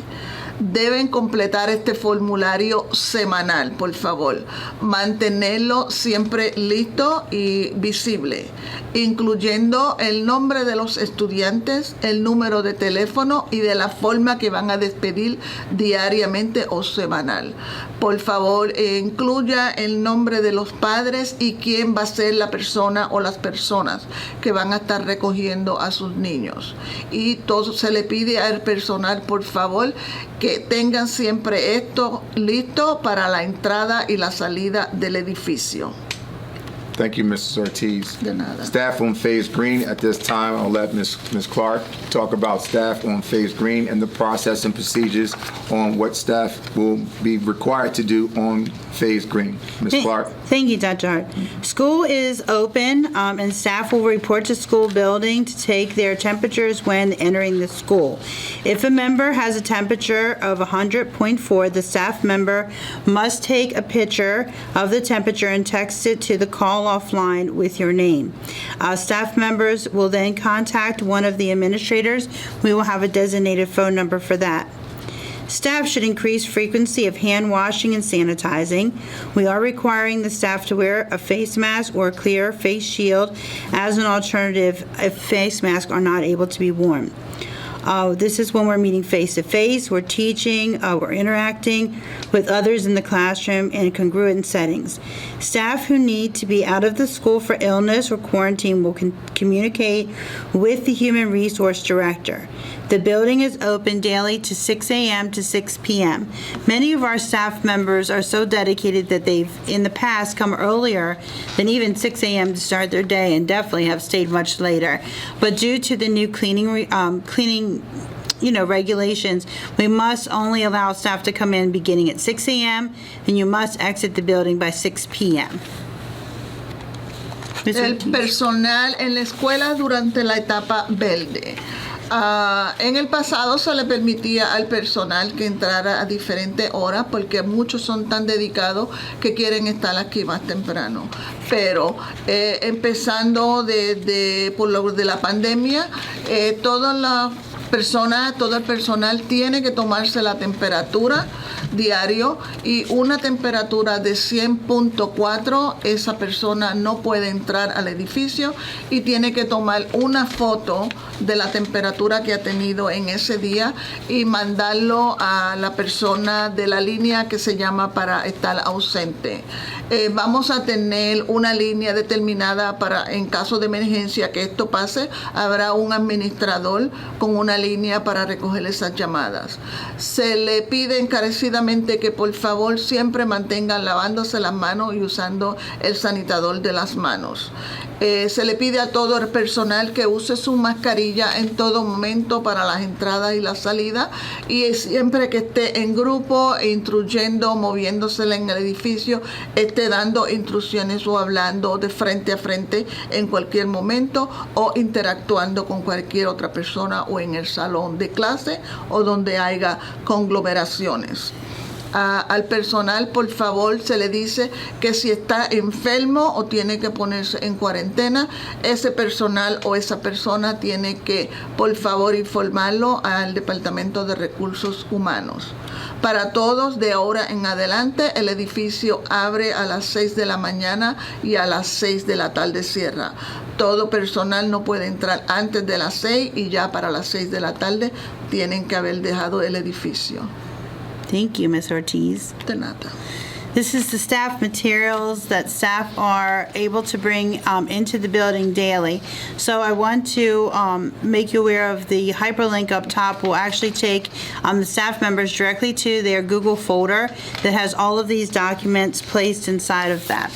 Deben completar este formulario semanal, por favor. Mantenerlo siempre listo y visible, incluyendo el nombre de los estudiantes, el número de teléfono y de la forma que van a despedir diariamente o semanal. Por favor, incluya el nombre de los padres y quién va a ser la persona o las personas que van a estar recogiendo a sus niños. Y todo se le pide al personal, por favor, que tengan siempre esto listo para la entrada y la salida del edificio. Thank you, Mrs. Ortiz. De nada. Staff on Phase Green. At this time, I'll let Ms. Clark talk about staff on Phase Green and the process and procedures on what staff will be required to do on Phase Green. Ms. Clark. Thank you, Dr. Hart. School is open, and staff will report to school building to take their temperatures when entering the school. If a member has a temperature of 100.4, the staff member must take a picture of the temperature and text it to the call-off line with your name. Staff members will then contact one of the administrators. We will have a designated phone number for that. Staff should increase frequency of hand washing and sanitizing. We are requiring the staff to wear a face mask or a clear face shield as an alternative if face masks are not able to be worn. This is when we're meeting face-to-face, we're teaching, we're interacting with others in the classroom in congruent settings. Staff who need to be out of the school for illness or quarantine will communicate with the Human Resource Director. The building is open daily to 6 a.m. to 6 p.m. Many of our staff members are so dedicated that they've, in the past, come earlier than even 6 a.m. to start their day and definitely have stayed much later. But due to the new cleaning regulations, we must only allow staff to come in beginning at 6 a.m. and you must exit the building by 6 p.m. El personal en la escuela durante la etapa verde. En el pasado se le permitía al personal que entrara a diferentes horas porque muchos son tan dedicados que quieren estar aquí más temprano. Pero empezando por lo de la pandemia, todo el personal tiene que tomarse la temperatura diario y una temperatura de 100.4, esa persona no puede entrar al edificio y tiene que tomar una foto de la temperatura que ha tenido en ese día y mandarlo a la persona de la línea que se llama para estar ausente. Vamos a tener una línea determinada para, en caso de emergencia que esto pase, habrá un administrador con una línea para recoger esas llamadas. Se le pide encarecidamente que por favor siempre mantengan lavándose las manos y usando el sanitador de las manos. Se le pide a todo el personal que use su mascarilla en todo momento para las entradas y las salidas y siempre que esté en grupo, instruyendo, moviéndose en el edificio, esté dando instrucciones o hablando de frente a frente en cualquier momento o interactuando con cualquier otra persona o en el salón de clase o donde haya conglomeraciones. Al personal, por favor, se le dice que si está enfermo o tiene que ponerse en cuarentena, ese personal o esa persona tiene que, por favor, informarlo al Departamento de Recursos Humanos. Para todos, de ahora en adelante, el edificio abre a las 6 de la mañana y a las 6 de la tarde cierra. Todo personal no puede entrar antes de las 6 y ya para las 6 de la tarde tienen que haber dejado el edificio. Thank you, Ms. Ortiz. De nada. This is the staff materials that staff are able to bring into the building daily. So I want to make you aware of the hyperlink up top will actually take the staff members directly to their Google folder that has all of these documents placed inside of that.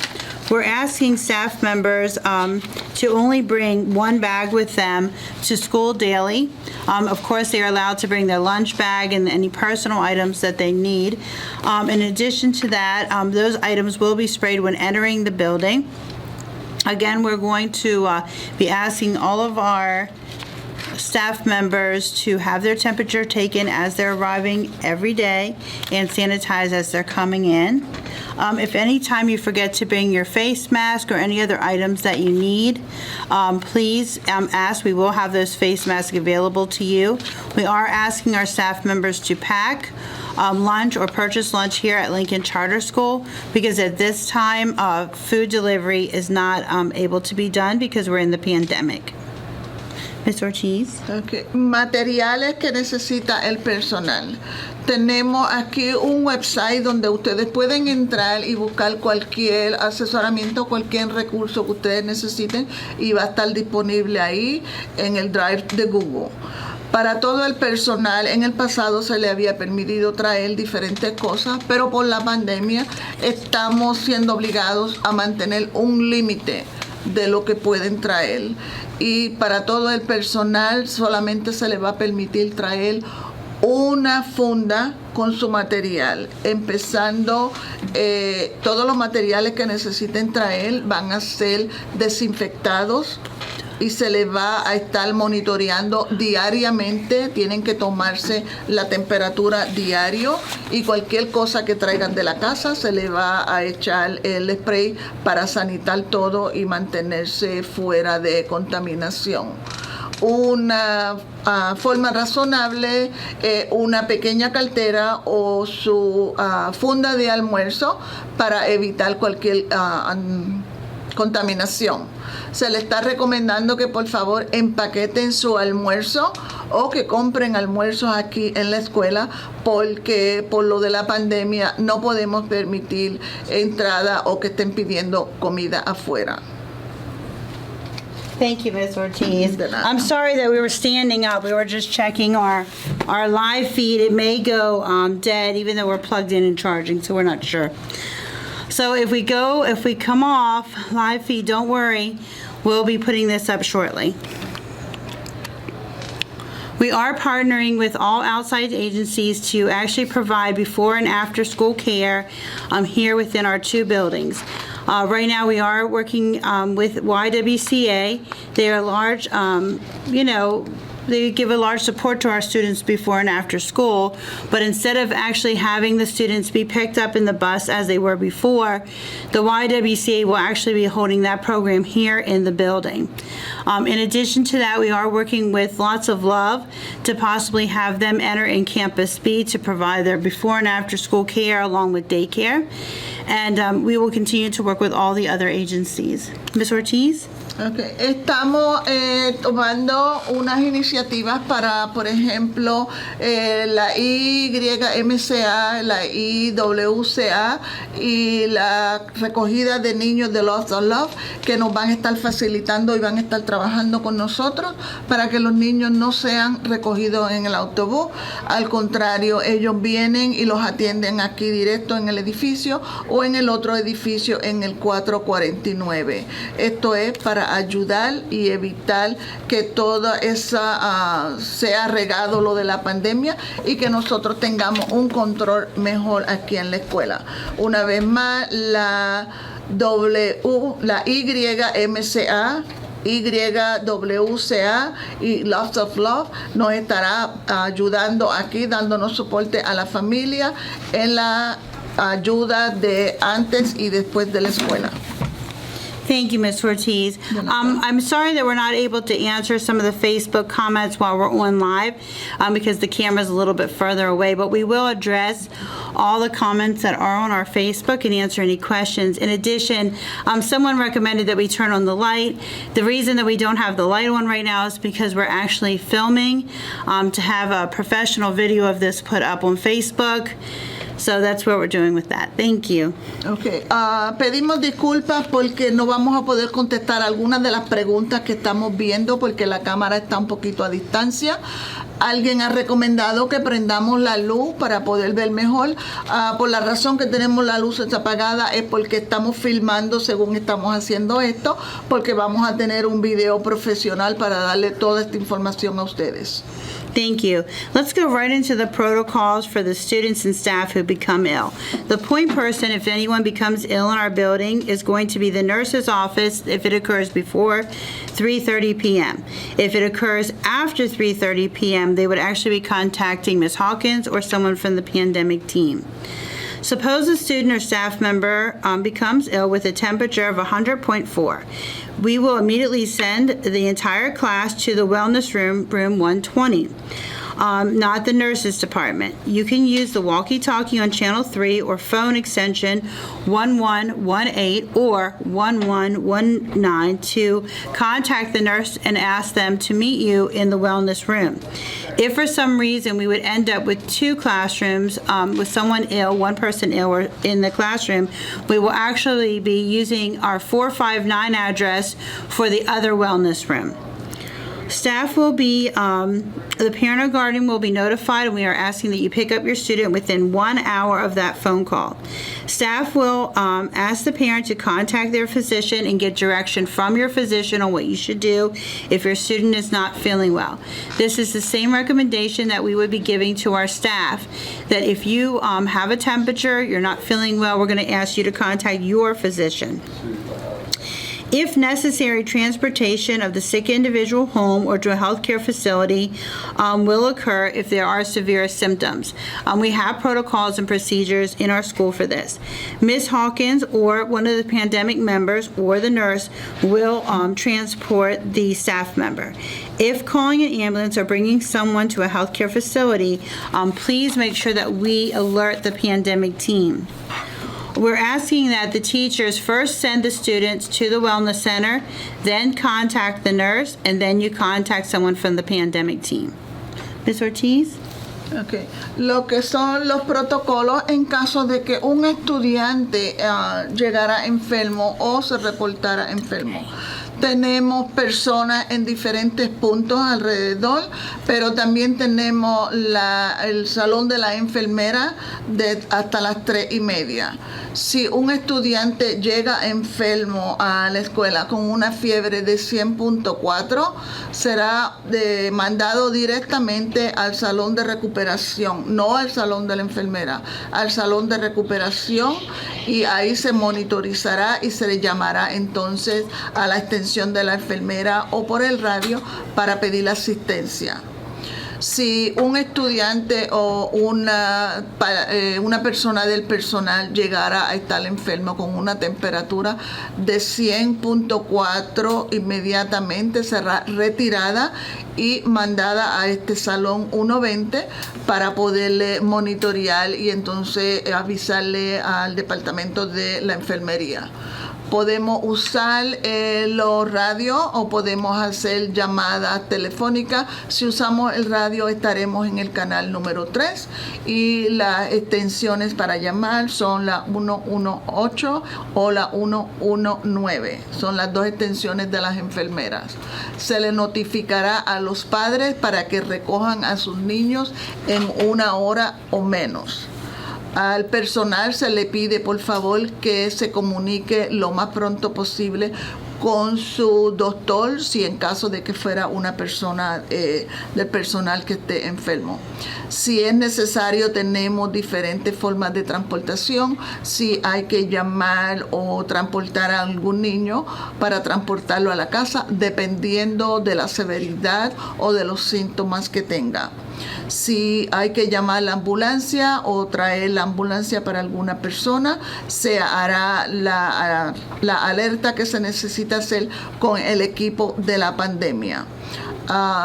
we're asking staff members to only bring one bag with them to school daily. Of course, they are allowed to bring their lunch bag and any personal items that they need. In addition to that, those items will be sprayed when entering the building. Again, we're going to be asking all of our staff members to have their temperature taken as they're arriving every day and sanitize as they're coming in. If any time you forget to bring your face mask or any other items that you need, please ask. We will have those face masks available to you. We are asking our staff members to pack lunch or purchase lunch here at Lincoln Charter School, because at this time, food delivery is not able to be done because we're in the pandemic. Ms. Ortiz? Okay. Materiales que necesita el personal. Tenemos aquí un website donde ustedes pueden entrar y buscar cualquier asesoramiento, cualquier recurso que ustedes necesiten, y va a estar disponible ahí en el Drive de Google. Para todo el personal, en el pasado se le había permitido traer diferentes cosas, pero por la pandemia estamos siendo obligados a mantener un límite de lo que pueden traer. Y para todo el personal solamente se le va a permitir traer una funda con su material, empezando todos los materiales que necesiten traer van a ser desinfectados y se les va a estar monitoreando diariamente. Tienen que tomarse la temperatura diario y cualquier cosa que traigan de la casa se les va a echar el spray para sanitar todo y mantenerse fuera de contaminación. Una forma razonable, una pequeña cartera o su funda de almuerzo para evitar cualquier contaminación. Se le está recomendando que por favor empaqueten su almuerzo o que compren almuerzos aquí en la escuela, porque por lo de la pandemia no podemos permitir entrada o que estén pidiendo comida afuera. Thank you, Ms. Ortiz. De nada. I'm sorry that we were standing up. We were just checking our live feed. It may go dead even though we're plugged in and charging, so we're not sure. So if we come off live feed, don't worry. We'll be putting this up shortly. We are partnering with all outside agencies to actually provide before and after school care here within our two buildings. Right now, we are working with YWCA. They are large, they give a large support to our students before and after school, but instead of actually having the students be picked up in the bus as they were before, the YWCA will actually be holding that program here in the building. In addition to that, we are working with Lots of Love to possibly have them enter in Campus B to provide their before and after school care along with daycare. And we will continue to work with all the other agencies. Ms. Ortiz? Okay. Estamos tomando unas iniciativas para, por ejemplo, la YMCA, la IWCA y la recogida de niños de Lots of Love, que nos van a estar facilitando y van a estar trabajando con nosotros para que los niños no sean recogidos en el autobús. Al contrario, ellos vienen y los atienden aquí directo en el edificio o en el otro edificio en el 449. Esto es para ayudar y evitar que toda esa sea regado lo de la pandemia y que nosotros tengamos un control mejor aquí en la escuela. Una vez más, la YMCA, YWCA y Lots of Love nos estará ayudando aquí, dándonos soporte a la familia en la ayuda de antes y después de la escuela. Thank you, Ms. Ortiz. I'm sorry that we're not able to answer some of the Facebook comments while we're on live because the camera's a little bit further away, but we will address all the comments that are on our Facebook and answer any questions. In addition, someone recommended that we turn on the light. The reason that we don't have the light on right now is because we're actually filming to have a professional video of this put up on Facebook. So that's what we're doing with that. Thank you. Okay. Pedimos disculpas porque no vamos a poder contestar algunas de las preguntas que estamos viendo porque la cámara está un poquito a distancia. Alguien ha recomendado que prendamos la luz para poder ver mejor. Por la razón que tenemos la luz apagada es porque estamos filmando según estamos haciendo esto, porque vamos a tener un video profesional para darle toda esta información a ustedes. Thank you. Let's go right into the protocols for the students and staff who become ill. The point person, if anyone becomes ill in our building, is going to be the nurse's office if it occurs before 3:30 p.m. If it occurs after 3:30 p.m., they would actually be contacting Ms. Hawkins or someone from the pandemic team. Suppose a student or staff member becomes ill with a temperature of 100.4. We will immediately send the entire class to the wellness room, room 120, not the nurses department. You can use the walkie-talkie on channel 3 or phone extension 1118 or 1119 to contact the nurse and ask them to meet you in the wellness room. If for some reason we would end up with two classrooms with someone ill, one person ill or in the classroom, we will actually be using our 459 address for the other wellness room. Staff will be, the parent or guardian will be notified, and we are asking that you pick up your student within 1 hour of that phone call. Staff will ask the parent to contact their physician and get direction from your physician on what you should do if your student is not feeling well. This is the same recommendation that we would be giving to our staff, that if you have a temperature, you're not feeling well, we're going to ask you to contact your physician. If necessary, transportation of the sick individual home or to a healthcare facility will occur if there are severe symptoms. We have protocols and procedures in our school for this. Ms. Hawkins or one of the pandemic members or the nurse will transport the staff member. If calling an ambulance or bringing someone to a healthcare facility, please make sure that we alert the pandemic team. We're asking that the teachers first send the students to the wellness center, then contact the nurse, and then you contact someone from the pandemic team. Ms. Ortiz? Okay. Lo que son los protocolos en caso de que un estudiante llegara enfermo o se reportara enfermo. Tenemos personas en diferentes puntos alrededor, pero también tenemos el salón de la enfermera hasta las 3:30. Si un estudiante llega enfermo a la escuela con una fiebre de 100.4, será mandado directamente al salón de recuperación, no al salón de la enfermera, al salón de recuperación, y ahí se monitorizará y se le llamará entonces a la extensión de la enfermera o por el radio para pedir asistencia. Si un estudiante o una persona del personal llegara a estar enfermo con una temperatura de 100.4, inmediatamente será retirada y mandada a este salón 120 para poderle monitorear y entonces avisarle al departamento de la enfermería. Podemos usar los radios o podemos hacer llamadas telefónicas. Si usamos el radio estaremos en el canal número 3 y las extensiones para llamar son la 118 o la 119. Son las dos extensiones de las enfermeras. Se le notificará a los padres para que recojan a sus niños en 1 hora o menos. Al personal se le pide, por favor, que se comunique lo más pronto posible con su doctor, si en caso de que fuera una persona del personal que esté enfermo. Si es necesario, tenemos diferentes formas de transportación. Si hay que llamar o transportar a algún niño para transportarlo a la casa, dependiendo de la severidad o de los síntomas que tenga. Si hay que llamar a la ambulancia o traer la ambulancia para alguna persona, se hará la alerta que se necesita hacer con el equipo de la pandemia.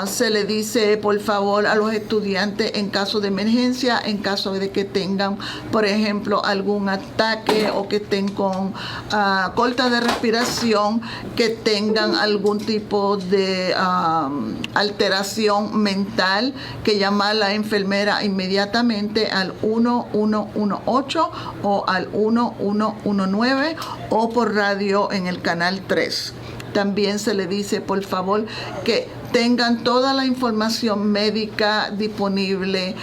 Se le dice, por favor, a los estudiantes en caso de emergencia, en caso de que tengan, por ejemplo, algún ataque o que estén con corta de respiración, que tengan algún tipo de alteración mental, que llamar a la enfermera inmediatamente al 1118 o al 1119 o por radio en el canal 3. También se le dice, por favor, que tengan toda la información médica disponible,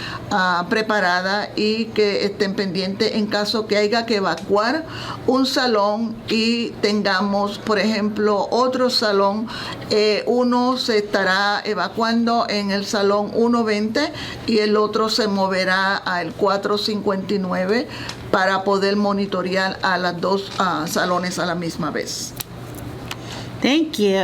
preparada, y que estén pendientes en caso que haya que evacuar un salón y tengamos, por ejemplo, otro salón. Uno se estará evacuando en el salón 120 y el otro se moverá al 459 para poder monitorear a las dos salones a la misma vez. Thank you.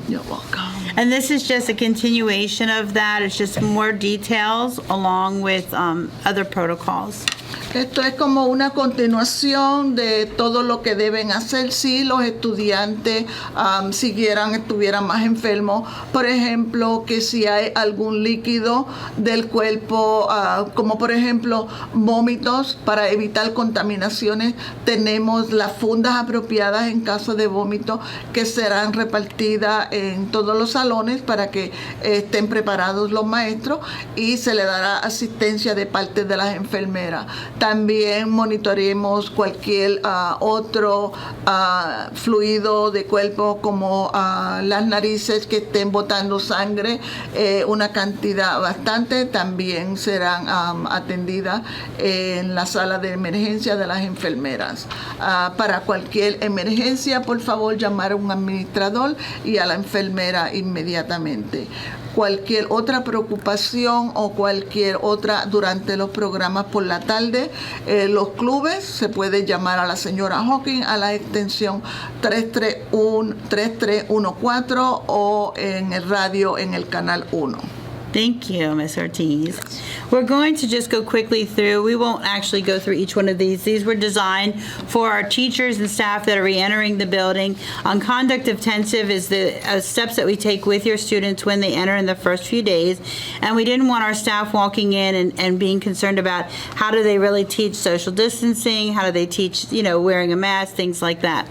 You're welcome. And this is just a continuation of that. It's just more details along with other protocols. Esto es como una continuación de todo lo que deben hacer si los estudiantes estuvieran más enfermos. Por ejemplo, que si hay algún líquido del cuerpo, como por ejemplo vómitos, para evitar contaminaciones, tenemos las fundas apropiadas en caso de vómito que serán repartidas en todos los salones para que estén preparados los maestros, y se le dará asistencia de parte de las enfermeras. También monitoreemos cualquier otro fluido de cuerpo, como las narices que estén botando sangre, una cantidad bastante, también serán atendidas en la sala de emergencia de las enfermeras. Para cualquier emergencia, por favor, llamar a un administrador y a la enfermera inmediatamente. Cualquier otra preocupación o cualquier otra durante los programas por la tarde, los clubes, se puede llamar a la señora Hawking a la extensión 3314 o en el radio en el canal 1. Thank you, Ms. Ortiz. We're going to just go quickly through. We won't actually go through each one of these. These were designed for our teachers and staff that are re-entering the building. Conduct intensive is the steps that we take with your students when they enter in the first few days. And we didn't want our staff walking in and being concerned about how do they really teach social distancing, how do they teach, wearing a mask, things like that.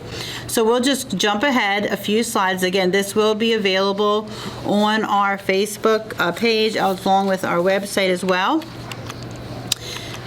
So we'll just jump ahead a few slides. Again, this will be available on our Facebook page along with our website as well.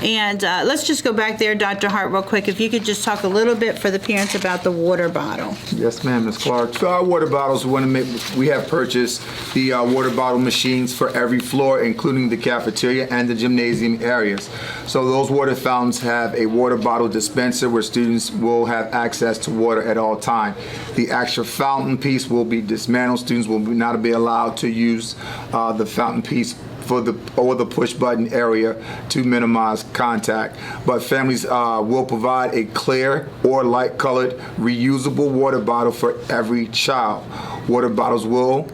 And let's just go back there, Dr. Hart, real quick. If you could just talk a little bit for the parents about the water bottle. Yes, ma'am, Ms. Clark. For our water bottles, we have purchased the water bottle machines for every floor, including the cafeteria and the gymnasium areas. So those water fountains have a water bottle dispenser where students will have access to water at all times. The actual fountain piece will be dismantled. Students will not be allowed to use the fountain piece or the push button area to minimize contact. But families will provide a clear or light colored reusable water bottle for every child. Water bottles will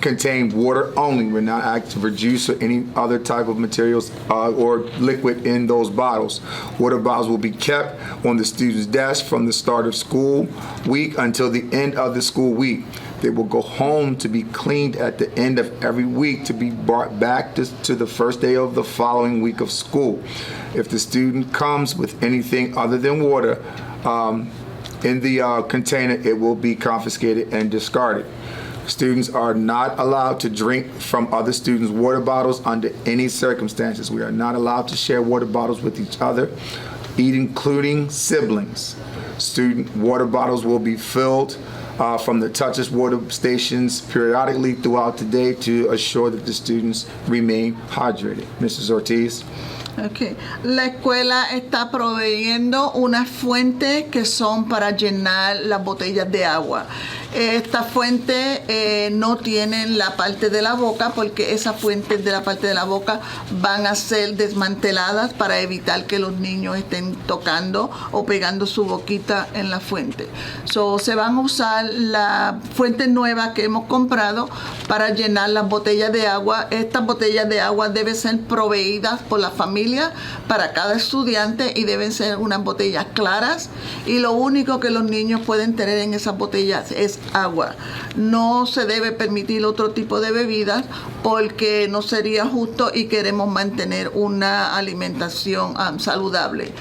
contain water only. We're not active or juice or any other type of materials or liquid in those bottles. Water bottles will be kept on the student's desk from the start of school week until the end of the school week. They will go home to be cleaned at the end of every week to be brought back to the first day of the following week of school. If the student comes with anything other than water in the container, it will be confiscated and discarded. Students are not allowed to drink from other students' water bottles under any circumstances. We are not allowed to share water bottles with each other, including siblings. Student water bottles will be filled from the Touches water stations periodically throughout the day to assure that the students remain hydrated. Mrs. Ortiz. Okay. La escuela está proveyendo unas fuentes que son para llenar las botellas de agua. Estas fuentes no tienen la parte de la boca, porque esas fuentes de la parte de la boca van a ser desmanteladas para evitar que los niños estén tocando o pegando su boquita en la fuente. Se van a usar la fuente nueva que hemos comprado para llenar las botellas de agua. Estas botellas de agua deben ser proveídas por la familia familia, para cada estudiante, y deben ser unas botellas claras, y lo único que los niños pueden tener en esas botellas es agua. No se debe permitir otro tipo de bebidas porque no sería justo y queremos mantener una alimentación saludable.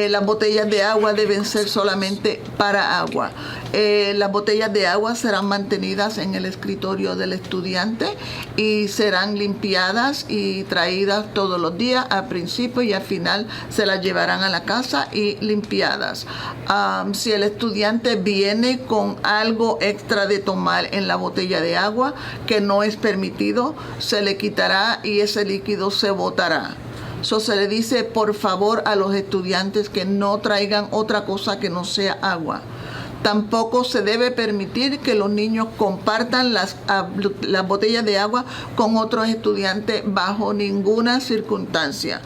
Las botellas de agua deben ser solamente para agua. Las botellas de agua serán mantenidas en el escritorio del estudiante y serán limpiadas y traídas todos los días, al principio y al final se las llevarán a la casa y limpiadas. Si el estudiante viene con algo extra de tomar en la botella de agua que no es permitido, se le quitará y ese líquido se botará. Se le dice por favor a los estudiantes que no traigan otra cosa que no sea agua. Tampoco se debe permitir que los niños compartan las botellas de agua con otros estudiantes bajo ninguna circunstancia.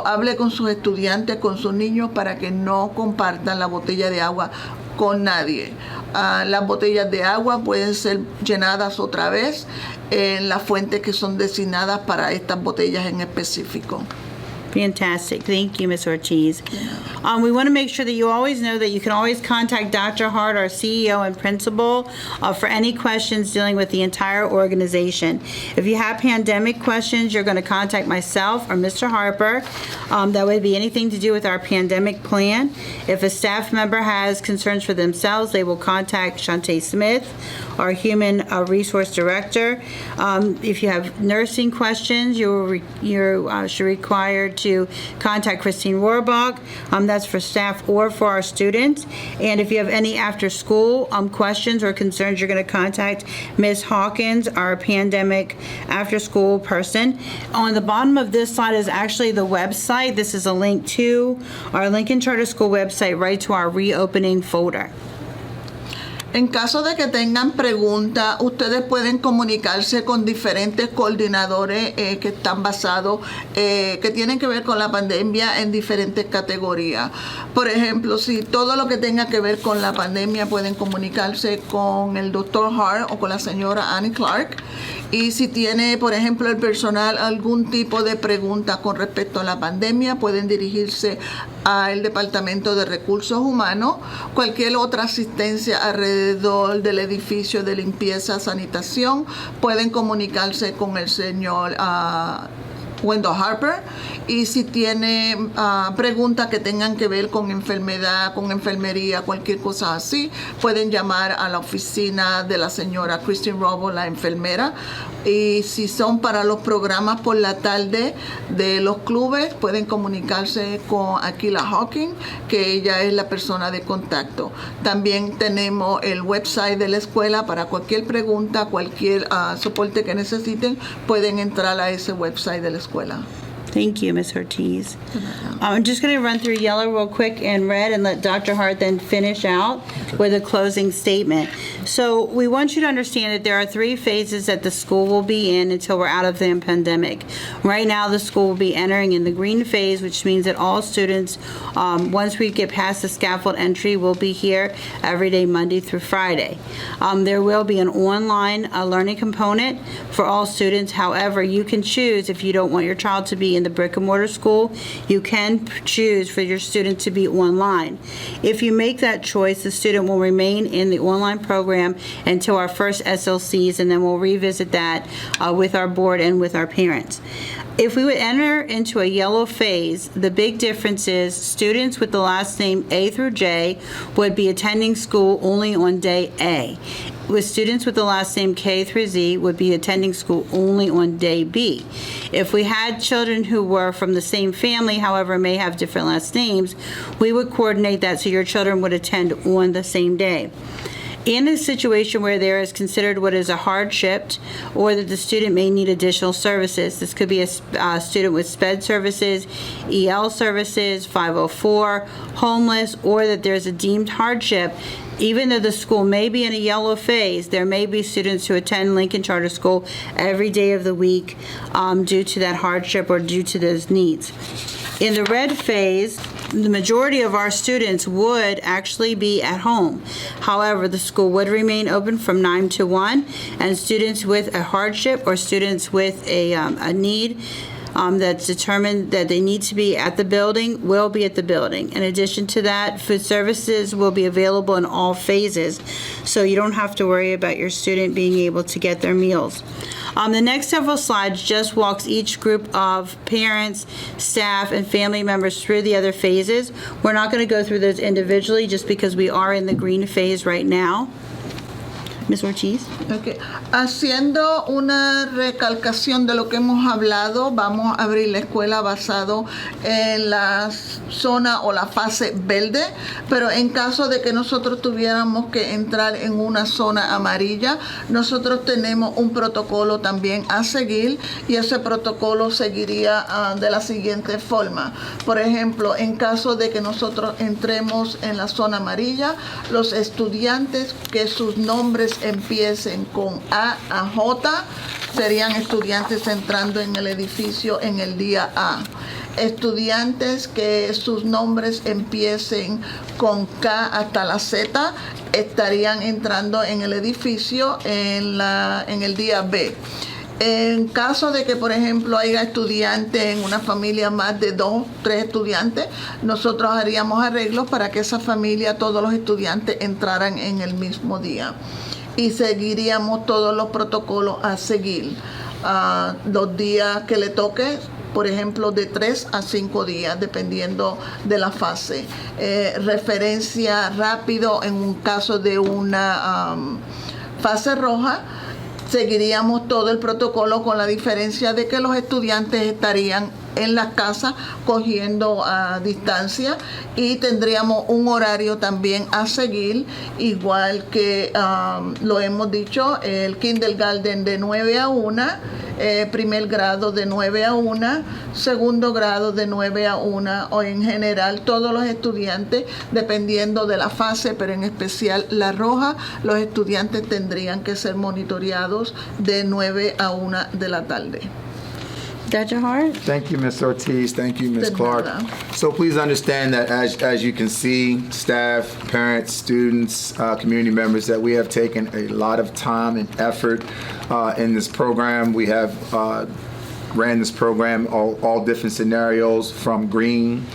Hable con sus estudiantes, con sus niños, para que no compartan la botella de agua con nadie. Las botellas de agua pueden ser llenadas otra vez en las fuentes que son designadas para estas botellas en específico. Fantastic. Thank you, Ms. Ortiz. We want to make sure that you always know that you can always contact Dr. Hart, our CEO and principal, for any questions dealing with the entire organization. If you have pandemic questions, you're going to contact myself or Mr. Harper. That would be anything to do with our pandemic plan. If a staff member has concerns for themselves, they will contact Shantae Smith, our Human Resource Director. If you have nursing questions, you're required to contact Christine Rohrbach. That's for staff or for our students. And if you have any after-school questions or concerns, you're going to contact Ms. Hawkins, our pandemic after-school person. On the bottom of this slide is actually the website. This is a link to our Lincoln Charter School website, right to our reopening folder. En caso de que tengan preguntas, ustedes pueden comunicarse con diferentes coordinadores que están basados, que tienen que ver con la pandemia en diferentes categorías. Por ejemplo, si todo lo que tenga que ver con la pandemia, pueden comunicarse con el Dr. Hart o con la señora Annie Clark. Y si tiene, por ejemplo, el personal algún tipo de pregunta con respecto a la pandemia, pueden dirigirse al Departamento de Recursos Humanos. Cualquier otra asistencia alrededor del edificio de limpieza, sanitación, pueden comunicarse con el señor Wendell Harper. Y si tiene preguntas que tengan que ver con enfermedad, con enfermería, cualquier cosa así, pueden llamar a la oficina de la señora Christine Rohrbach, la enfermera. Y si son para los programas por la tarde de los clubes, pueden comunicarse con Aquila Hawking, que ella es la persona de contacto. También tenemos el website de la escuela para cualquier pregunta, cualquier soporte que necesiten, pueden entrar a ese website de la escuela. Thank you, Ms. Ortiz. I'm just going to run through yellow real quick and red and let Dr. Hart then finish out with a closing statement. So we want you to understand that there are 3 phases that the school will be in until we're out of the pandemic. Right now, the school will be entering in the green phase, which means that all students, once we get past the scaffold entry, will be here every day, Monday through Friday. There will be an online learning component for all students. However, you can choose, if you don't want your child to be in the brick and mortar school, you can choose for your student to be online. If you make that choice, the student will remain in the online program until our first SLCs, and then we'll revisit that with our board and with our parents. If we would enter into a yellow phase, the big difference is students with the last name A through J would be attending school only on day A, with students with the last name K through Z would be attending school only on day B. If we had children who were from the same family, however, may have different last names, we would coordinate that so your children would attend on the same day. In a situation where there is considered what is a hardship or that the student may need additional services, this could be a student with SPED services, EL services, 504, homeless, or that there's a deemed hardship. Even though the school may be in a yellow phase, there may be students who attend Lincoln Charter School every day of the week due to that hardship or due to those needs. In the red phase, the majority of our students would actually be at home. However, the school would remain open from 9 to 1, and students with a hardship or students with a need that's determined that they need to be at the building will be at the building. In addition to that, food services will be available in all phases, so you don't have to worry about your student being able to get their meals. The next several slides just walks each group of parents, staff, and family members through the other phases. We're not going to go through those individually just because we are in the green phase right now. Ms. Ortiz? Okay. Haciendo una recalcación de lo que hemos hablado, vamos a abrir la escuela basado en la zona o la fase verde, pero en caso de que nosotros tuviéramos que entrar en una zona amarilla, nosotros tenemos un protocolo también a seguir y ese protocolo seguiría de la siguiente forma. Por ejemplo, en caso de que nosotros entremos en la zona amarilla, los estudiantes que sus nombres empiecen con A J serían estudiantes entrando en el edificio en el día A. Estudiantes que sus nombres empiecen con K hasta la Z estarían entrando en el edificio en el día B. En caso de que, por ejemplo, haya estudiantes en una familia más de 2, 3 estudiantes, nosotros haríamos arreglos para que esa familia, todos los estudiantes entraran en el mismo día. Y seguiríamos todos los protocolos a seguir. Los días que le toque, por ejemplo, de 3 a 5 días, dependiendo de la fase. Referencia rápido en un caso de una fase roja, seguiríamos todo el protocolo con la diferencia de que los estudiantes estarían en las casas cogiendo a distancia y tendríamos un horario también a seguir, igual que lo hemos dicho, el kindergarten de 9 a 1, primer grado de 9 a 1, segundo grado de 9 a 1, o en general todos los estudiantes, dependiendo de la fase, pero en especial la roja, los estudiantes tendrían que ser monitoreados de 9 a 1 de la tarde. Dr. Hart? Thank you, Ms. Ortiz. Thank you, Ms. De Clark. nada. So please understand that as you can see, staff, parents, students, community members, that we have taken a lot of time and effort in this program. We have ran this program all different scenarios from green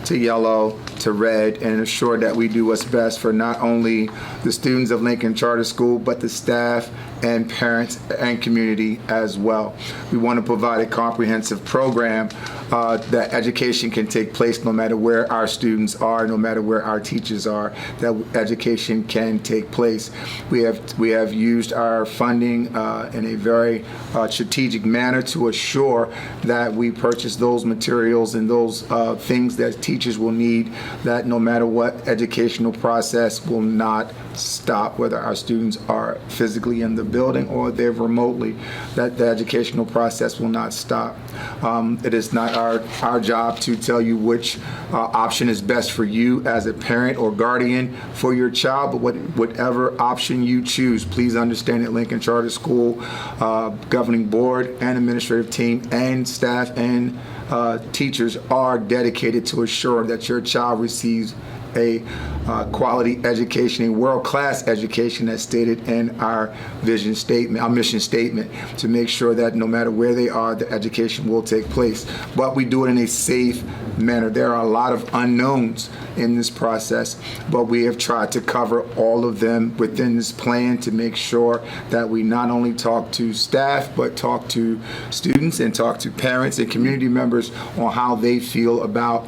to yellow to red, and ensure that we do what's best for not only the students of Lincoln Charter School, but the staff and parents and community as well. We want to provide a comprehensive program that education can take place no matter where our students are, no matter where our teachers are, that education can take place. We have used our funding in a very strategic manner to assure that we purchase those materials and those things that teachers will need, that no matter what educational process will not stop, whether our students are physically in the building or they're remotely, that the educational process will not stop. It is not our job to tell you which option is best for you as a parent or guardian for your child, but whatever option you choose, please understand that Lincoln Charter School governing board and administrative team and staff and teachers are dedicated to assure that your child receives a quality education, a world-class education that's stated in our vision statement, our mission statement, to make sure that no matter where they are, the education will take place. But we do it in a safe manner. There are a lot of unknowns in this process, but we have tried to cover all of them within this plan to make sure that we not only talk to staff, but talk to students and talk to parents and community members on how they feel about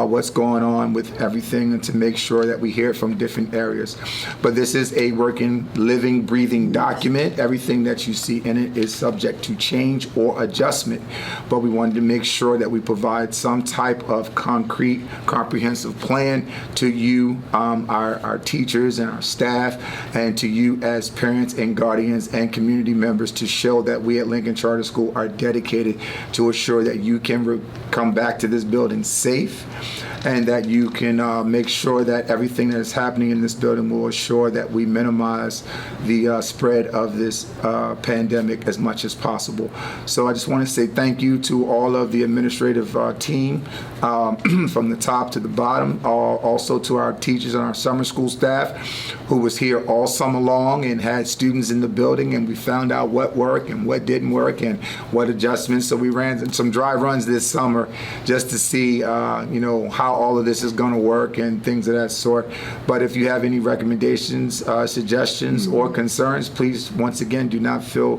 what's going on with everything, and to make sure that we hear it from different areas. But this is a working, living, breathing document. Everything that you see in it is subject to change or adjustment, but we wanted to make sure that we provide some type of concrete, comprehensive plan to you, our teachers and our staff, and to you as parents and guardians and community members, to show that we at Lincoln Charter School are dedicated to assure that you can come back to this building safe and that you can make sure that everything that is happening in this building will assure that we minimize the spread of this pandemic as much as possible. So I just want to say thank you to all of the administrative team from the top to the bottom, also to our teachers and our summer school staff who was here all summer long and had students in the building, and we found out what worked and what didn't work and what adjustments. So we ran some dry runs this summer just to see how all of this is going to work and things of that sort. But if you have any recommendations, suggestions, or concerns, please, once again, do not feel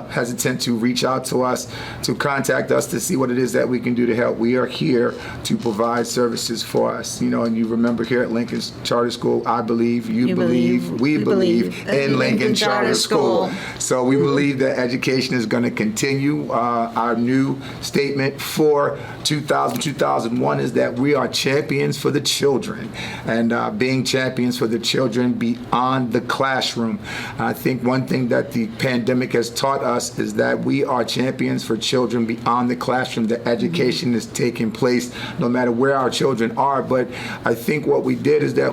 hesitant to reach out to us, to contact us to see what it is that we can do to help. We are here to provide services for us. And you remember here at Lincoln Charter School, I believe, we believe in Lincoln Charter School. So we believe that education is going to continue. Our new statement for 2001 is that we are champions for the children, and being champions for the children beyond the classroom. I think one thing that the pandemic has taught us is that we are champions for children beyond the classroom, that education is taking place no matter where our children are. But I think what we did is that,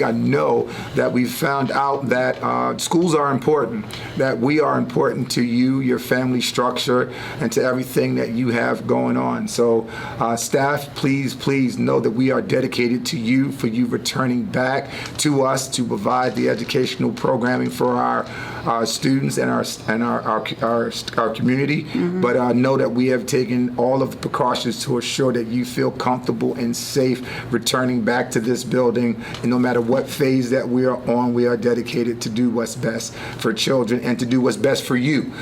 I know that we found out that schools are important, that we are important to you, your family structure, and to everything that you have going on. So staff, please know that we are dedicated to you, for you returning back to us to provide the educational programming for our students and our community. But know that we have taken all of the precautions to assure that you feel comfortable and safe returning back to this building. And no matter what phase that we are on, we are dedicated to do what's best for children and to do what's best for you.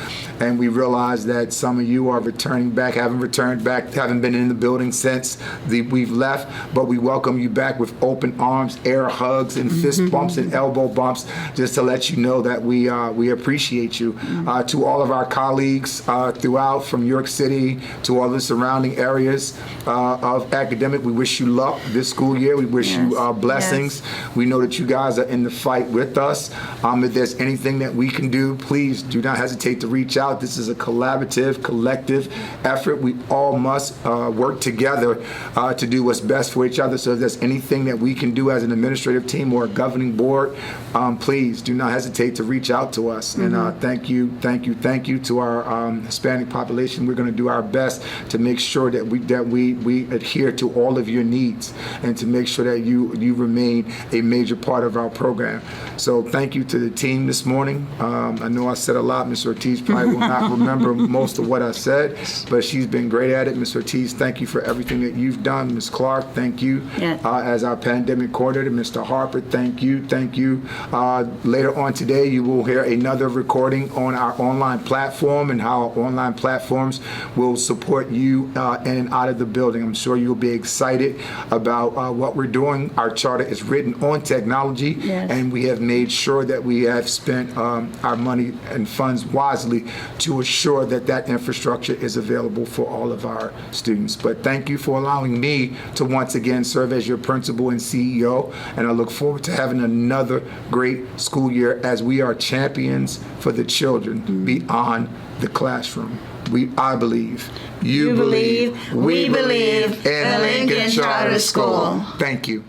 And we realize that some of you are returning back, haven't been in the building since we've left, but we welcome you back with open arms, air hugs, and fist bumps and elbow bumps, just to let you know that we appreciate you. To all of our colleagues throughout, from York City to all the surrounding areas of academic, we wish you luck this school year. We wish you blessings. We know that you guys are in the fight with us. If there's anything that we can do, please do not hesitate to reach out. This is a collaborative, collective effort. We all must work together to do what's best for each other. So if there's anything that we can do as an administrative team or a governing board, please do not hesitate to reach out to us. And thank you to our Hispanic population. We're going to do our best to make sure that we adhere to all of your needs and to make sure that you remain a major part of our program. So thank you to the team this morning. I know I said a lot. Ms. Ortiz probably will not remember most of what I said, but she's been great at it. Ms. Ortiz, thank you for everything that you've done. Ms. Clark, thank you. As our pandemic coordinator. Mr. Harper, thank you. Later on today, you will hear another recording on our online platform and how our online platforms will support you in and out of the building. I'm sure you'll be excited about what we're doing. Our charter is written on technology, and we have made sure that we have spent our money and funds wisely to assure that infrastructure is available for all of our students. But thank you for allowing me to once again serve as your principal and CEO, and I look forward to having another great school year as we are champions for the children beyond the classroom. I believe, you believe, we believe in Lincoln Charter School. Thank you.